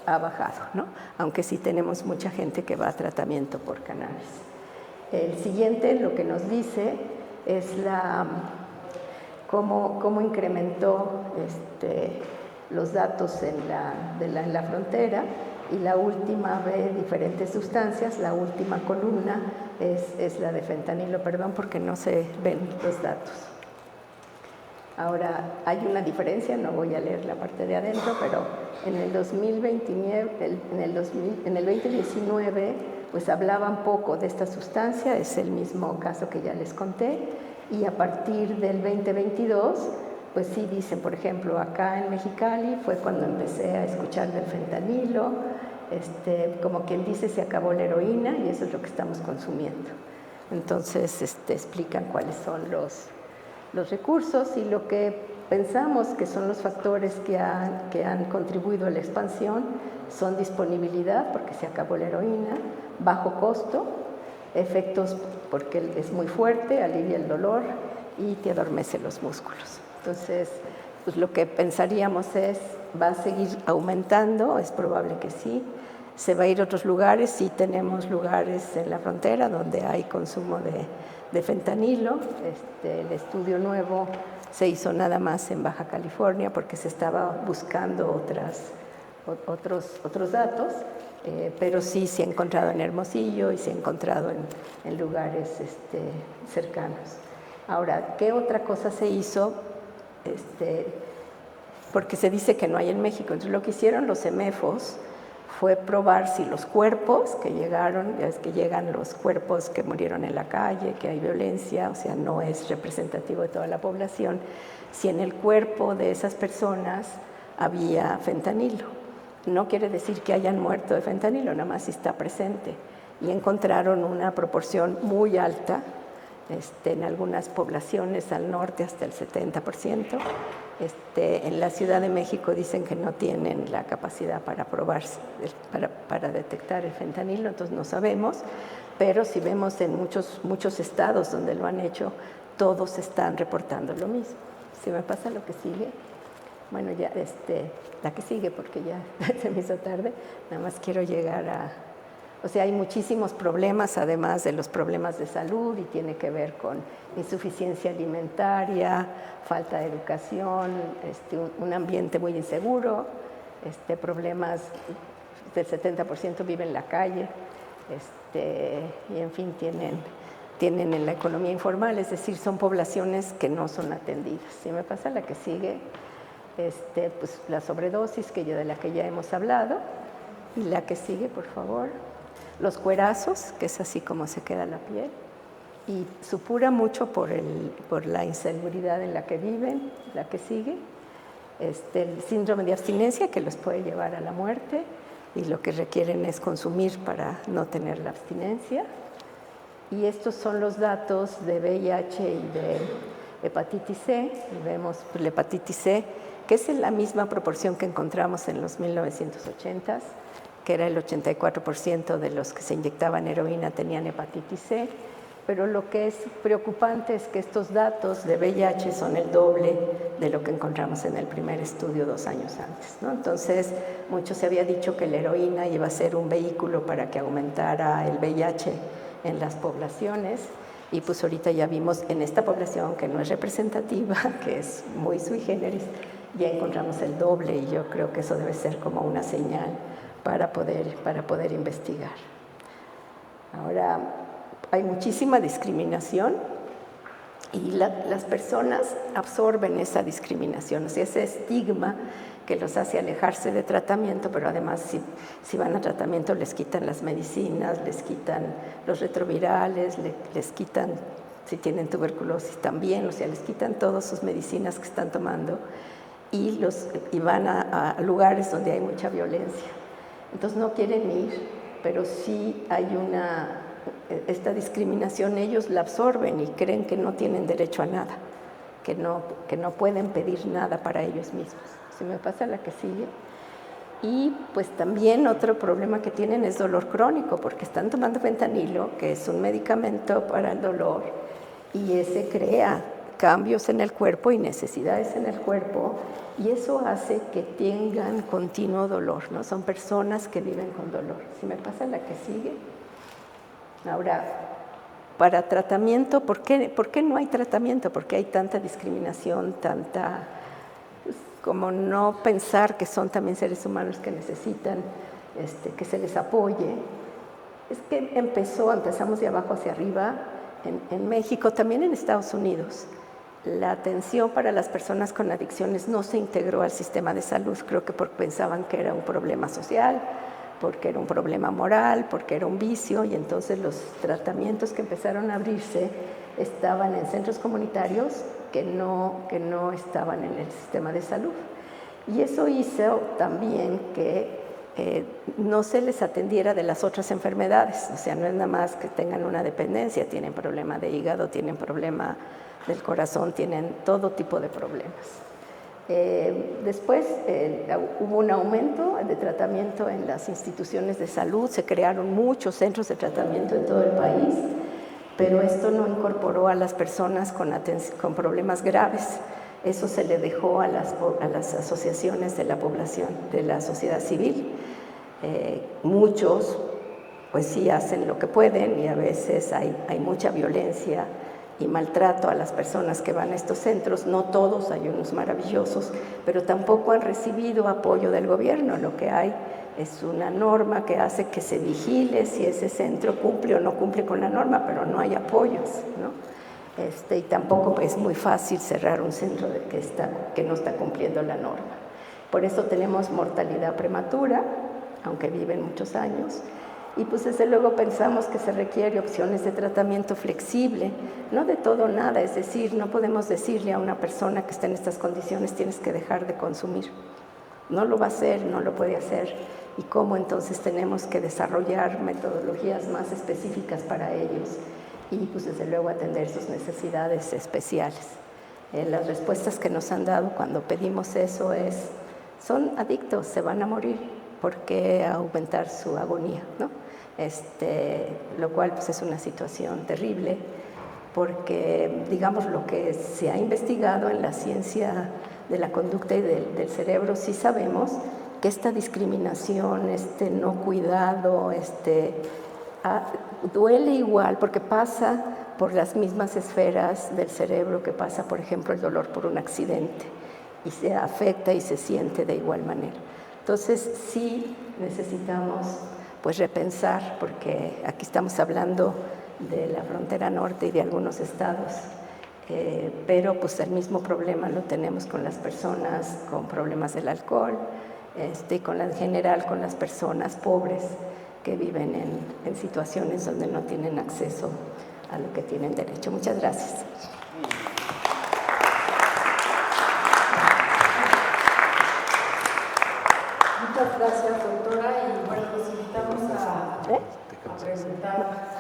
ha bajado, ¿no? Aunque sí tenemos mucha gente que va a tratamiento por cannabis. El siguiente lo que nos dice es cómo incrementó los datos en la frontera, y la última ve diferentes sustancias. La última columna es la de fentanilo, perdón, porque no se ven los datos. Ahora, hay una diferencia, no voy a leer la parte de adentro, pero en el 2019, pues hablaban poco de esta sustancia, es el mismo caso que ya les conté, y a partir del 2022, pues sí dicen, por ejemplo, acá en Mexicali fue cuando empecé a escuchar del fentanilo, como quien dice, se acabó la heroína y eso es lo que estamos consumiendo. Entonces, explican cuáles son los recursos y lo que pensamos que son los factores que han contribuido a la expansión son disponibilidad, porque se acabó la heroína, bajo costo, efectos porque es muy fuerte, alivia el dolor y te adormece los músculos. Entonces, pues lo que pensaríamos ¿va a seguir aumentando? Es probable que sí. ¿Se va a ir a otros lugares? Sí, tenemos lugares en la frontera donde hay consumo de fentanilo. El estudio nuevo se hizo nada más en Baja California porque se estaba buscando otros datos, pero sí se ha encontrado en Hermosillo y se ha encontrado en lugares cercanos. Ahora, ¿qué otra cosa se hizo? Porque se dice que no hay en México. Entonces lo que hicieron los CEMEFOS fue probar si los cuerpos que llegaron, ya es que llegan los cuerpos que murieron en la calle, que hay violencia, o sea, no es representativo de toda la población, si en el cuerpo de esas personas había fentanilo. No quiere decir que hayan muerto de fentanilo, nada más si está presente. Y encontraron una proporción muy alta, en algunas poblaciones al norte hasta el 70%. En la Ciudad de México dicen que no tienen la capacidad para probar, para detectar el fentanilo, entonces no sabemos, pero si vemos en muchos estados donde lo han hecho, todos están reportando lo mismo. Si me pasa lo que sigue, bueno, ya la que sigue, porque ya se me hizo tarde, nada más quiero llegar a... O sea, hay muchísimos problemas, además de los problemas de salud, y tiene que ver con insuficiencia alimentaria, falta de educación, un ambiente muy inseguro, problemas del 70% viven en la calle, y en fin, tienen en la economía informal, es decir, son poblaciones que no son atendidas. Si me pasa la que sigue, pues la sobredosis de la que ya hemos hablado, y la que sigue, por favor. Los cuerazos, que es así como se queda la piel, y supura mucho por la inseguridad en la que viven, la que sigue, el síndrome de abstinencia, que los puede llevar a la muerte, y lo que requieren es consumir para no tener la abstinencia. Y estos son los datos de VIH y de hepatitis C, y vemos la hepatitis C, que es en la misma proporción que encontramos en los 1980s, que era el 84% de los que se inyectaban heroína tenían hepatitis C, pero lo que es preocupante es que estos datos de VIH son el doble de lo que encontramos en el primer estudio 2 años antes, ¿no? Entonces, mucho se había dicho que la heroína iba a ser un vehículo para que aumentara el VIH en las poblaciones, y pues ahorita ya vimos en esta población, que no es representativa, que es muy sui generis, ya encontramos el doble, y yo creo que eso debe ser como una señal para poder investigar. Ahora, hay muchísima discriminación y las personas absorben esa discriminación, o sea, ese estigma que los hace alejarse de tratamiento, pero además si van a tratamiento les quitan las medicinas, les quitan los retrovirales, les quitan, si tienen tuberculosis también, o sea, les quitan todas sus medicinas que están tomando y van a lugares donde hay mucha violencia. Entonces no quieren ir, pero sí hay esta discriminación, ellos la absorben y creen que no tienen derecho a nada, que no pueden pedir nada para ellos mismos. Si me pasa la que sigue. Y pues también otro problema que tienen es dolor crónico, porque están tomando fentanilo, que es un medicamento para el dolor, y ese crea cambios en el cuerpo y necesidades en el cuerpo, y eso hace que tengan continuo dolor, ¿no? Son personas que viven con dolor. Si me pasa la que sigue. Ahora, para tratamiento, ¿por qué no hay tratamiento? ¿Por qué hay tanta discriminación, tanta, pues, como no pensar que son también seres humanos que necesitan que se les apoye? Es que empezamos de abajo hacia arriba, en México, también en Estados Unidos. La atención para las personas con adicciones no se integró al sistema de salud, creo que porque pensaban que era un problema social, porque era un problema moral, porque era un vicio, y entonces los tratamientos que empezaron a abrirse estaban en centros comunitarios que no estaban en el sistema de salud. Y eso hizo también que no se les atendiera de las otras enfermedades, o sea, no es nada más que tengan una dependencia, tienen problema de hígado, tienen problema del corazón, tienen todo tipo de problemas. Después hubo un aumento de tratamiento en las instituciones de salud, se crearon muchos centros de tratamiento en todo el país, pero esto no incorporó a las personas con problemas graves. Eso se le dejó a las asociaciones de la población, de la sociedad civil. Muchos, pues sí, hacen lo que pueden, y a veces hay mucha violencia y maltrato a las personas que van a estos centros. No todos, hay unos maravillosos, pero tampoco han recibido apoyo del gobierno. Lo que hay es una norma que hace que se vigile si ese centro cumple o no cumple con la norma, pero no hay apoyos, ¿no? Y tampoco es muy fácil cerrar un centro que no está cumpliendo la norma. Por eso tenemos mortalidad prematura, aunque viven muchos años, y pues desde luego pensamos que se requiere opciones de tratamiento flexible, no de todo o nada, es decir, no podemos decirle a una persona que está en estas condiciones tienes que dejar de consumir. No lo va a hacer, no lo puede hacer, y cómo entonces tenemos que desarrollar metodologías más específicas para ellos, y pues desde luego atender sus necesidades especiales. Las respuestas que nos han dado cuando pedimos eso son adictos, se van a morir, ¿por qué aumentar su agonía, ¿no? Lo cual pues es una situación terrible, porque digamos lo que se ha investigado en la ciencia de la conducta y del cerebro, sí sabemos que esta discriminación, no cuidado, duele igual porque pasa por las mismas esferas del cerebro que pasa, por ejemplo, el dolor por un accidente, y se afecta y se siente de igual manera. Entonces sí necesitamos pues repensar, porque aquí estamos hablando de la frontera norte y de algunos estados, pero pues el mismo problema lo tenemos con las personas con problemas del alcohol, en general con las personas pobres que viven en situaciones donde no tienen acceso a lo que tienen derecho. Muchas gracias. Muchas gracias, doctora, y bueno, los invitamos a presentar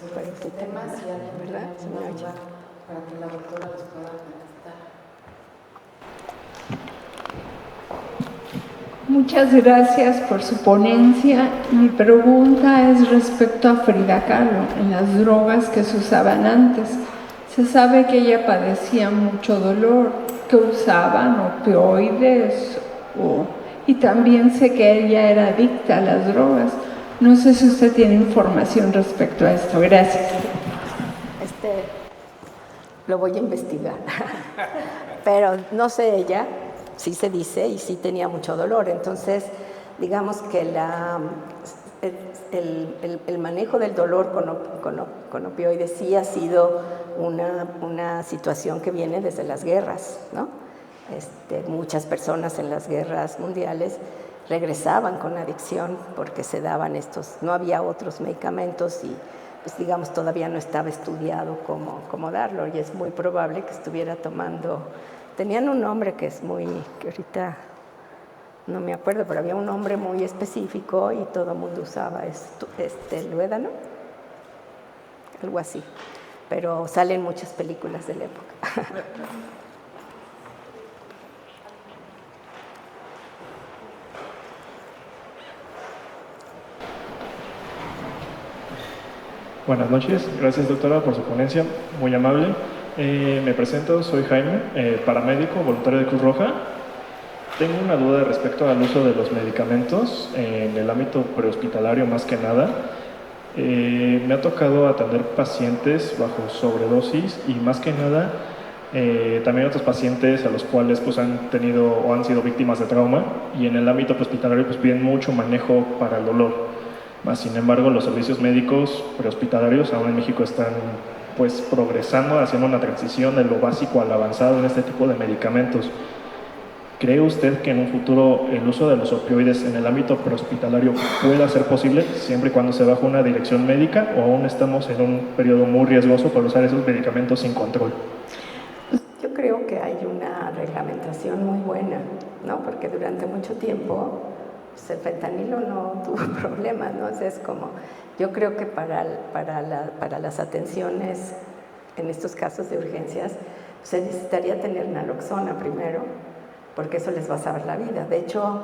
sobre este tema, si alguien tiene alguna duda para que la doctora los pueda contestar. Muchas gracias por su ponencia. Mi pregunta es respecto a Frida Kahlo, en las drogas que se usaban antes. Se sabe que ella padecía mucho dolor, que usaban opioides y también sé que ella era adicta a las drogas. No sé si usted tiene información respecto a esto. Gracias. Lo voy a investigar, pero no sé ella. Sí se dice, y sí tenía mucho dolor. Entonces, digamos que el manejo del dolor con opioides sí ha sido una situación que viene desde las guerras, ¿no? Muchas personas en las guerras mundiales regresaban con adicción porque se daban no había otros medicamentos y pues digamos todavía no estaba estudiado cómo darlo, y es muy probable que estuviera tomando. Tenían un nombre que ahorita no me acuerdo, pero había un nombre muy específico y todo el mundo usaba Luédano, algo así. Pero salen muchas películas de la época. Buenas noches, gracias doctora por su ponencia, muy amable. Me presento, soy Jaime, paramédico, voluntario de Cruz Roja. Tengo una duda respecto al uso de los medicamentos en el ámbito prehospitalario más que nada. Me ha tocado atender pacientes bajo sobredosis y más que nada también otros pacientes a los cuales pues, han tenido o han sido víctimas de trauma, y en el ámbito prehospitalario pues, piden mucho manejo para el dolor. Sin embargo, los servicios médicos prehospitalarios aún en México están pues, progresando, haciendo una transición de lo básico al avanzado en este tipo de medicamentos. ¿Cree usted que en un futuro el uso de los opioides en el ámbito prehospitalario pueda ser posible siempre y cuando se bajo una dirección médica, o aún estamos en un periodo muy riesgoso para usar esos medicamentos sin control? Yo creo que hay una reglamentación muy buena, ¿no? Porque durante mucho tiempo pues, el fentanilo no tuvo problemas, ¿no? O sea, es como, yo creo que para las atenciones en estos casos de urgencias se necesitaría tener naloxona primero, porque eso les va a salvar la vida. De hecho,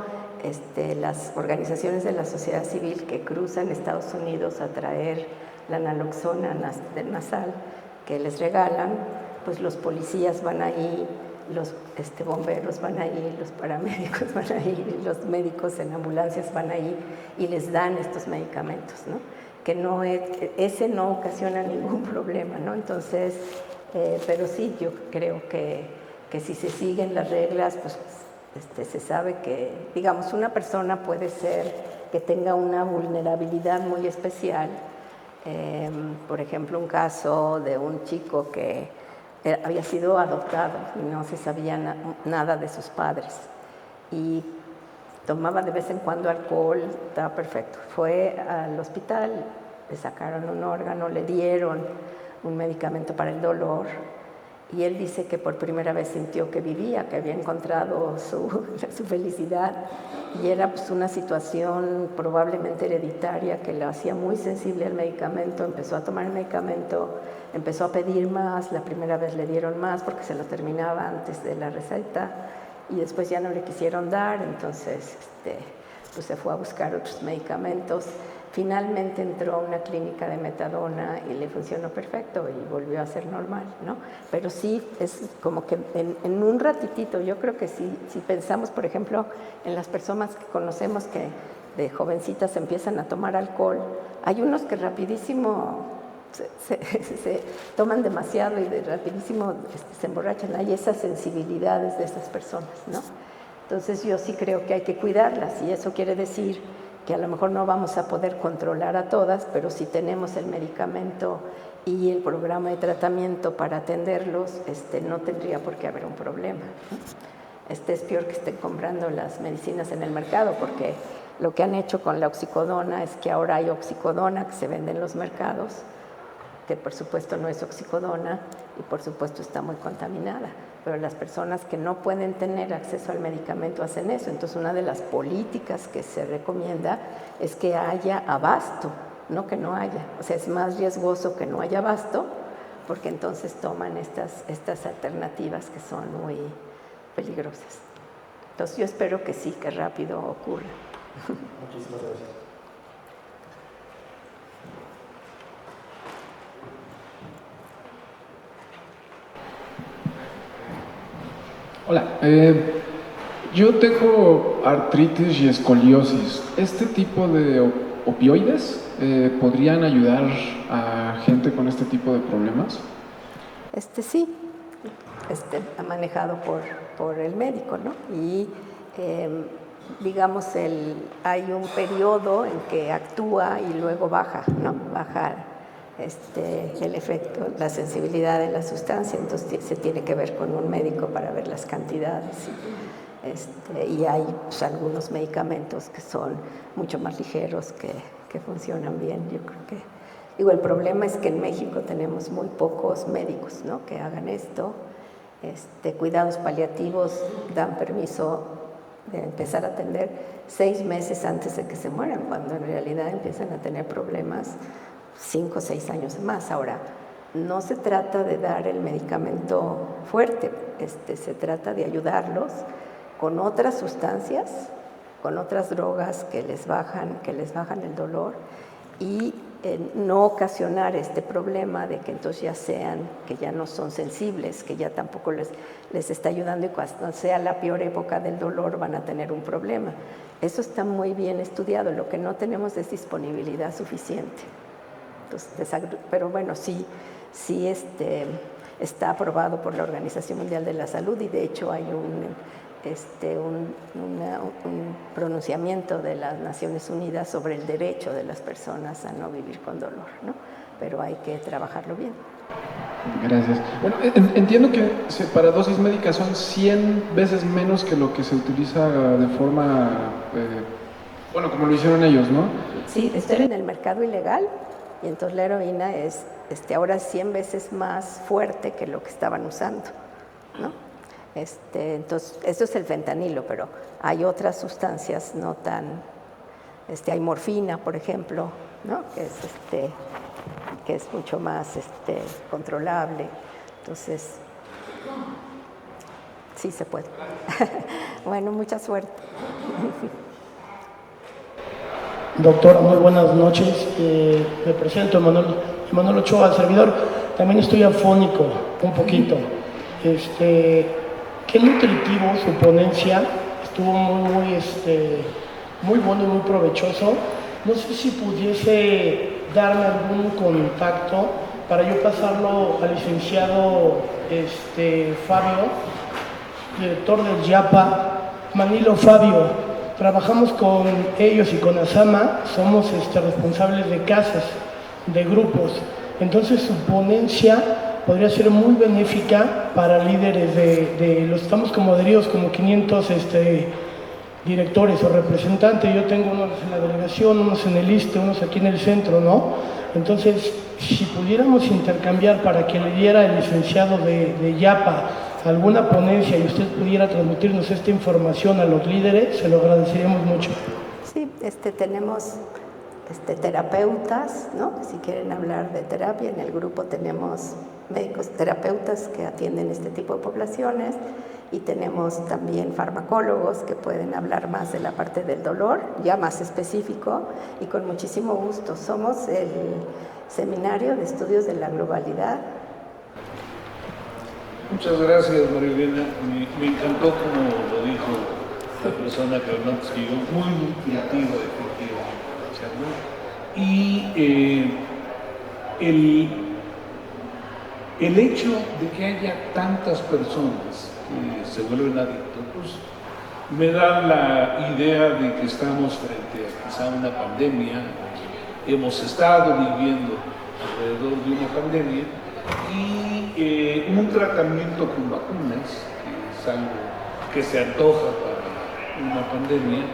las organizaciones de la sociedad civil que cruzan Estados Unidos a traer la naloxona nasal que les regalan, pues los policías van ahí, los bomberos van ahí, los paramédicos van ahí, los médicos en ambulancias van ahí y les dan estos medicamentos, ¿no? Que ese no ocasiona ningún problema, ¿no? Entonces, pero sí, yo creo que si se siguen las reglas, pues se sabe que, digamos, una persona puede ser que tenga una vulnerabilidad muy especial. Por ejemplo, un caso de un chico que había sido adoptado y no se sabía nada de sus padres y tomaba de vez en cuando alcohol, estaba perfecto. Fue al hospital, le sacaron un órgano, le dieron un medicamento para el dolor, y él dice que por primera vez sintió que vivía, que había encontrado su felicidad, y era pues una situación probablemente hereditaria que lo hacía muy sensible al medicamento. Empezó a tomar el medicamento, empezó a pedir más, la primera vez le dieron más porque se lo terminaba antes de la receta y después ya no le quisieron dar, entonces pues se fue a buscar otros medicamentos. Finalmente entró a una clínica de metadona y le funcionó perfecto y volvió a ser normal, ¿no? Pero sí, es como que en un ratitito, yo creo que si pensamos, por ejemplo, en las personas que conocemos que de jovencitas empiezan a tomar alcohol, hay unos que rapidísimo se toman demasiado y rapidísimo se emborrachan. Hay esas sensibilidades de esas personas, ¿no? Entonces yo sí creo que hay que cuidarlas, y eso quiere decir que a lo mejor no vamos a poder controlar a todas, pero si tenemos el medicamento y el programa de tratamiento para atenderlos, no tendría por qué haber un problema. Es peor que estén comprando las medicinas en el mercado, porque lo que han hecho con la oxicodona es que ahora hay oxicodona que se vende en los mercados, que por supuesto no es oxicodona y por supuesto está muy contaminada, pero las personas que no pueden tener acceso al medicamento hacen eso. Entonces una de las políticas que se recomienda es que haya abasto, no que no haya. O sea, es más riesgoso que no haya abasto, porque entonces toman estas alternativas que son muy peligrosas. Entonces yo espero que sí, que rápido ocurra. Muchísimas gracias. Hola, yo tengo artritis y escoliosis. ¿Este tipo de opioides podrían ayudar a gente con este tipo de problemas? Sí, manejado por el médico, ¿no? Y digamos, hay un periodo en que actúa y luego baja, ¿no? Baja el efecto, la sensibilidad de la sustancia. Entonces se tiene que ver con un médico para ver las cantidades. Y hay pues, algunos medicamentos que son mucho más ligeros, que funcionan bien. Yo creo que, el problema es que en México tenemos muy pocos médicos, ¿no? Que hagan esto. Cuidados paliativos dan permiso de empezar a atender 6 meses antes de que se mueran, cuando en realidad empiezan a tener problemas 5 o 6 años más. Ahora, no se trata de dar el medicamento fuerte, se trata de ayudarlos con otras sustancias, con otras drogas que les bajan el dolor, y no ocasionar este problema de que entonces que ya no son sensibles, que ya tampoco les está ayudando y cuando sea la peor época del dolor van a tener un problema. Eso está muy bien estudiado, lo que no tenemos es disponibilidad suficiente. Entonces, pero bueno, sí está aprobado por la Organización Mundial de la Salud y de hecho hay un pronunciamiento de las Naciones Unidas sobre el derecho de las personas a no vivir con dolor, ¿no? Pero hay que trabajarlo bien. Gracias. Bueno, entiendo que para dosis médicas son 100 veces menos que lo que se utiliza de forma, bueno, como lo hicieron ellos, ¿no? Sí, esto era en el mercado ilegal y entonces la heroína es ahora 100 veces más fuerte que lo que estaban usando, ¿no? Entonces, esto es el fentanilo, pero hay otras sustancias no tan... hay morfina, por ejemplo, ¿no? Que es mucho más controlable. Entonces, sí se puede. Bueno, mucha suerte. Doctora, muy buenas noches. Me presento, Emanuel Ochoa, servidor. También estoy afónico, un poquito. Qué nutritivo su ponencia, estuvo muy bueno y muy provechoso. No sé si pudiese darme algún contacto para yo pasarlo al licenciado Fabio, director del YAPA, Manilo Fabio. Trabajamos con ellos y con ASAMA, somos responsables de casas, de grupos. Entonces su ponencia podría ser muy benéfica para líderes estamos como adheridos como 500 directores o representantes. Yo tengo unos en la delegación, unos en el ISSSTE, unos aquí en el centro, ¿no? Entonces, si pudiéramos intercambiar para que le diera el licenciado de YAPA alguna ponencia y usted pudiera transmitirnos esta información a los líderes, se lo agradeceríamos mucho. Sí, tenemos terapeutas, ¿no? Si quieren hablar de terapia, en el grupo tenemos médicos terapeutas que atienden este tipo de poblaciones y tenemos también farmacólogos que pueden hablar más de la parte del dolor, ya más específico, y con muchísimo gusto. Somos el Seminario de Estudios de la Globalidad. Muchas gracias, María Elena. Me encantó como lo dijo la persona que habló antes que yo, muy creativa, efectivamente. Y el hecho de que haya tantas personas que se vuelven adictos, pues me da la idea de que estamos frente a quizá una pandemia. Hemos estado viviendo alrededor de una pandemia y un tratamiento con vacunas, que es algo que se antoja para una pandemia,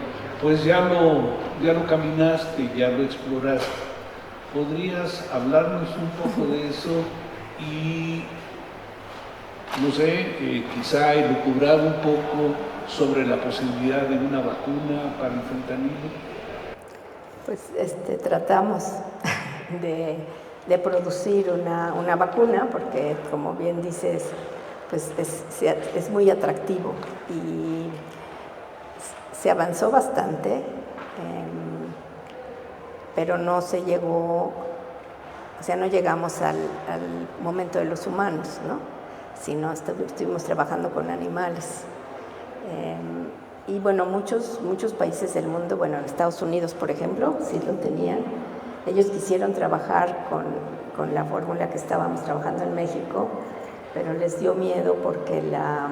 pues ya lo caminaste, ya lo exploraste. ¿Podrías hablarnos un poco de eso y, no sé, quizá elucubrar un poco sobre la posibilidad de una vacuna para el fentanilo? Pues tratamos de producir una vacuna porque, como bien dices, pues es muy atractivo y se avanzó bastante, pero no se llegó, o sea, no llegamos al momento de los humanos, ¿no? Sino estuvimos trabajando con animales. Y bueno, muchos países del mundo, bueno, en Estados Unidos, por ejemplo, sí lo tenían. Ellos quisieron trabajar con la fórmula que estábamos trabajando en México, pero les dio miedo porque la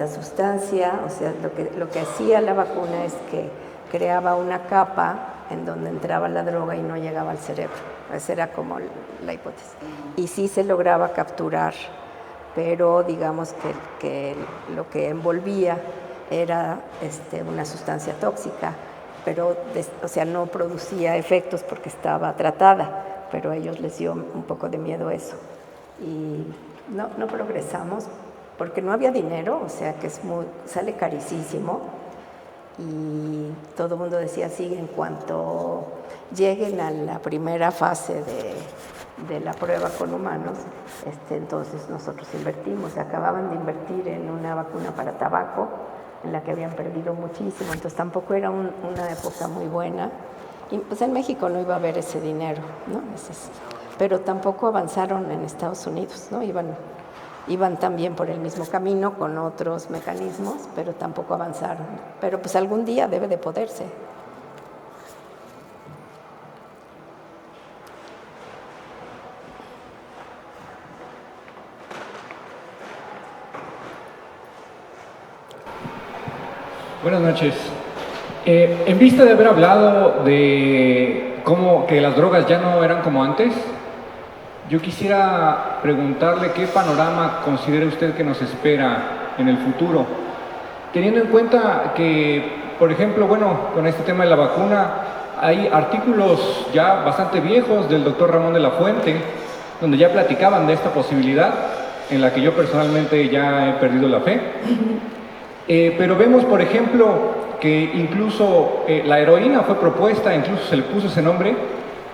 sustancia, o sea, lo que hacía la vacuna es que creaba una capa en donde entraba la droga y no llegaba al cerebro. Esa era como la hipótesis. Y sí se lograba capturar, pero digamos que lo que envolvía era una sustancia tóxica, pero o sea, no producía efectos porque estaba tratada, pero a ellos les dio un poco de miedo eso. Y no progresamos porque no había dinero, o sea que sale carísimo, y todo el mundo decía, sí, en cuanto lleguen a la primera fase de la prueba con humanos, entonces nosotros invertimos. Acababan de invertir en una vacuna para tabaco, en la que habían perdido muchísimo, entonces tampoco era una época muy buena, Y pues en México no iba a haber ese dinero, ¿no? Pero tampoco avanzaron en Estados Unidos, ¿no? Iban también por el mismo camino con otros mecanismos, pero tampoco avanzaron. Pero pues algún día debe de poderse. Buenas noches. En vista de haber hablado de cómo que las drogas ya no eran como antes, yo quisiera preguntarle qué panorama considera usted que nos espera en el futuro, teniendo en cuenta que, por ejemplo, con este tema de la vacuna, hay artículos ya bastante viejos del doctor Ramón de la Fuente, donde ya platicaban de esta posibilidad, en la que yo personalmente ya he perdido la fe. Pero vemos, por ejemplo, que incluso la heroína fue propuesta, incluso se le puso ese nombre,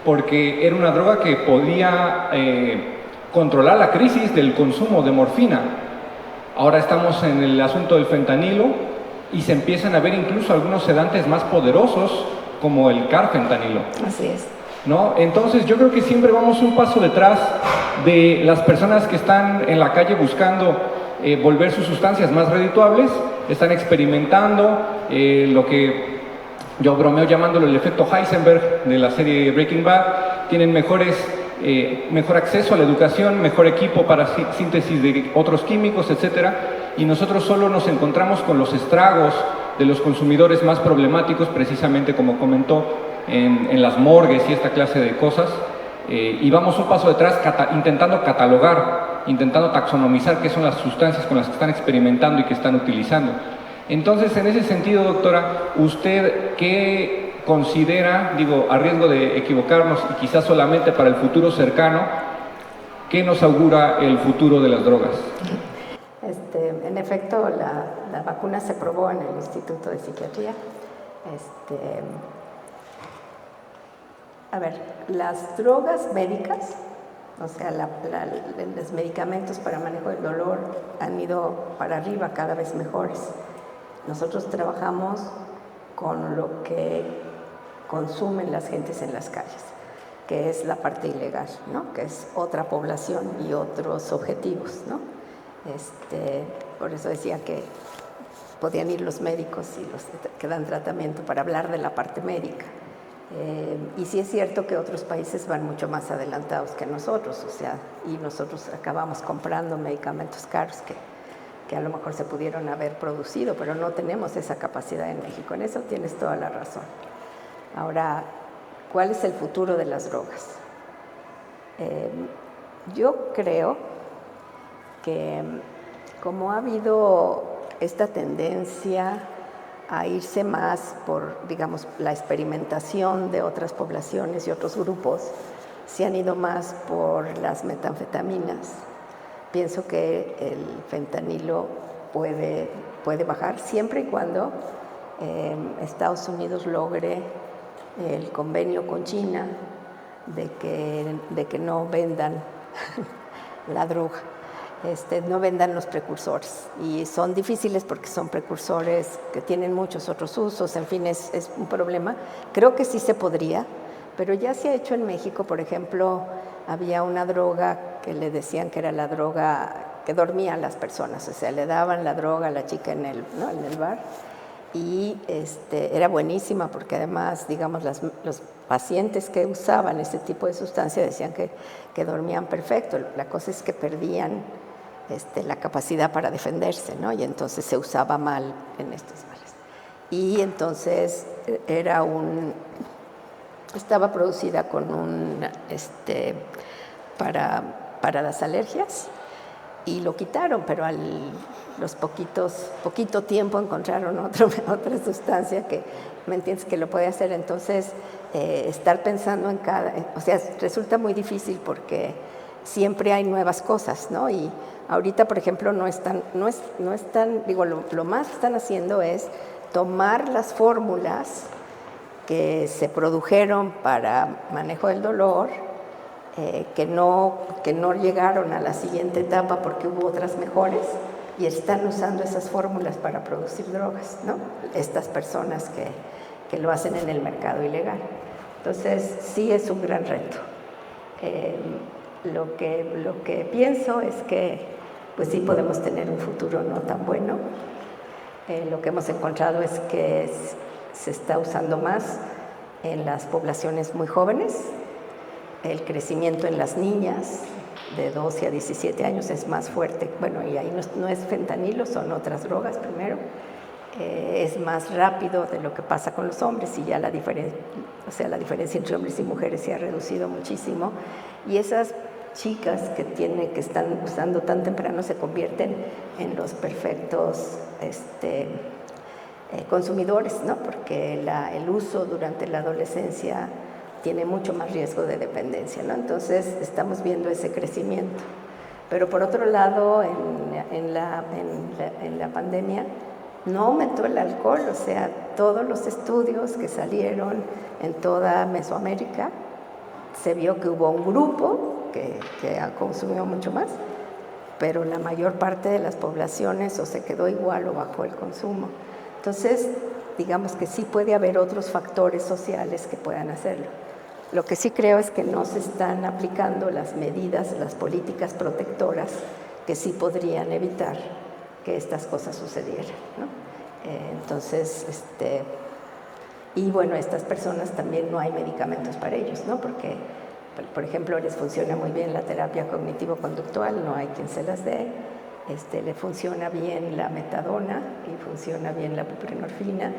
porque era una droga que podía controlar la crisis del consumo de morfina. Ahora estamos en el asunto del fentanilo y se empiezan a ver incluso algunos sedantes más poderosos, como el carfentanilo. Así es. ¿No? Entonces yo creo que siempre vamos un paso detrás de las personas que están en la calle buscando volver sus sustancias más redituables, están experimentando lo que yo bromeo llamándolo el efecto Heisenberg de la serie Breaking Bad, tienen mejor acceso a la educación, mejor equipo para síntesis de otros químicos, etc. Y nosotros solo nos encontramos con los estragos de los consumidores más problemáticos, precisamente como comentó, en las morgues y esta clase de cosas, y vamos un paso detrás intentando catalogar, intentando taxonomizar qué son las sustancias con las que están experimentando y que están utilizando. Entonces, en ese sentido, doctora, ¿usted qué considera, digo, a riesgo de equivocarnos y quizás solamente para el futuro cercano, qué nos augura el futuro de las drogas? En efecto, la vacuna se probó en el Instituto de Psiquiatría. A ver, las drogas médicas, o sea, los medicamentos para manejo del dolor han ido para arriba, cada vez mejores. Nosotros trabajamos con lo que consumen las gentes en las calles, que es la parte ilegal, ¿no? Que es otra población y otros objetivos, ¿no? Por eso decía que podían ir los médicos y los que dan tratamiento para hablar de la parte médica. Y sí es cierto que otros países van mucho más adelantados que nosotros, o sea, y nosotros acabamos comprando medicamentos caros que a lo mejor se pudieron haber producido, pero no tenemos esa capacidad en México. En eso tienes toda la razón. Ahora, ¿cuál es el futuro de las drogas? Yo creo que como ha habido esta tendencia a irse más por, digamos, la experimentación de otras poblaciones y otros grupos, se han ido más por las metanfetaminas. Pienso que el fentanilo puede bajar siempre y cuando Estados Unidos logre el convenio con China de que no vendan la droga. No vendan los precursores, y son difíciles porque son precursores que tienen muchos otros usos, en fin, es un problema. Creo que sí se podría, pero ya se ha hecho en México. Por ejemplo, había una droga que le decían que era la droga que dormía a las personas, o sea, le daban la droga a la chica en el bar, y era buenísima porque además, digamos, los pacientes que usaban ese tipo de sustancia decían que dormían perfecto. La cosa es que perdían la capacidad para defenderse, ¿no? Y entonces se usaba mal en estos bares. Y entonces estaba producida con para las alergias, y lo quitaron, pero poquito tiempo encontraron otra sustancia que, ¿me entiendes?, que lo puede hacer. Entonces, estar pensando en o sea, resulta muy difícil porque siempre hay nuevas cosas, ¿no? Y ahorita, por ejemplo, no están, digo, lo más que están haciendo es tomar las fórmulas que se produjeron para manejo del dolor, que no llegaron a la siguiente etapa porque hubo otras mejores, y están usando esas fórmulas para producir drogas, ¿no? Estas personas que lo hacen en el mercado ilegal. Entonces, sí es un gran reto. Lo que pienso es que pues sí podemos tener un futuro no tan bueno. Lo que hemos encontrado es que se está usando más en las poblaciones muy jóvenes. El crecimiento en las niñas de 12 a 17 años es más fuerte. Bueno, y ahí no es fentanilo, son otras drogas primero. Es más rápido de lo que pasa con los hombres y ya la diferencia entre hombres y mujeres se ha reducido muchísimo. Y esas chicas que están usando tan temprano se convierten en los perfectos consumidores, ¿no? Porque el uso durante la adolescencia tiene mucho más riesgo de dependencia, ¿no? Entonces estamos viendo ese crecimiento. Pero por otro lado, en la pandemia no aumentó el alcohol, o sea, todos los estudios que salieron en toda Mesoamérica, se vio que hubo un grupo que consumió mucho más, pero la mayor parte de las poblaciones o se quedó igual o bajó el consumo. Entonces, digamos que sí puede haber otros factores sociales que puedan hacerlo. Lo que sí creo es que no se están aplicando las medidas, las políticas protectoras que sí podrían evitar que estas cosas sucedieran, ¿no? Entonces, y bueno, estas personas también no hay medicamentos para ellos, ¿no? Porque, por ejemplo, les funciona muy bien la terapia cognitivo-conductual, no hay quien se las dé, le funciona bien la metadona y funciona bien la buprenorfina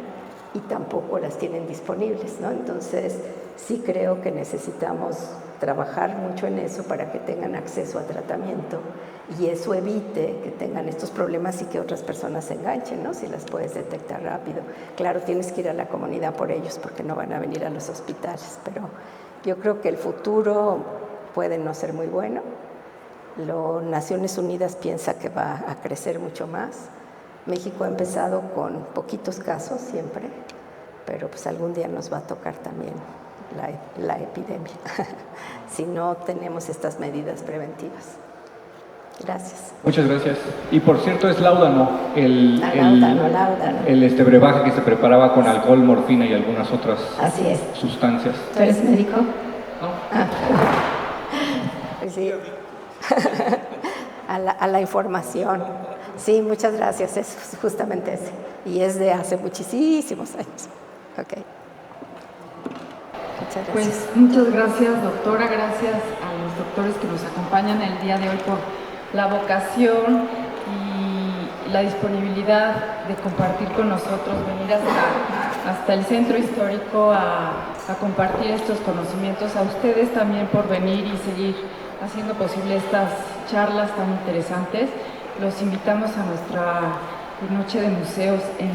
y tampoco las tienen disponibles, ¿no? Entonces, sí creo que necesitamos trabajar mucho en eso para que tengan acceso a tratamiento y eso evite que tengan estos problemas y que otras personas se enganchen, ¿no? Si las puedes detectar rápido. Claro, tienes que ir a la comunidad por ellos porque no van a venir a los hospitales, pero yo creo que el futuro puede no ser muy bueno. Naciones Unidas piensa que va a crecer mucho más. México ha empezado con poquitos casos siempre, pero pues algún día nos va a tocar también la epidemia si no tenemos estas medidas preventivas. Gracias. Muchas gracias. Y por cierto, es láudano el brebaje que se preparaba con alcohol, morfina y algunas otras sustancias. ¿Tú eres médico? No. Pues sí. a la información. Sí, muchas gracias. Es justamente ese. Y es de hace muchísimos años. Ok. Muchas gracias. Pues muchas gracias, doctora. Gracias a los doctores que nos acompañan el día de hoy por la vocación y la disponibilidad de compartir con nosotros, venir hasta el centro histórico a compartir estos conocimientos, a ustedes también por venir y seguir haciendo posible estas charlas tan interesantes. Los invitamos a nuestra Noche de Museos en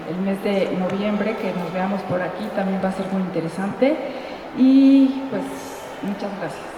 el mes de noviembre, que nos veamos por aquí, también va a ser muy interesante y pues muchas gracias.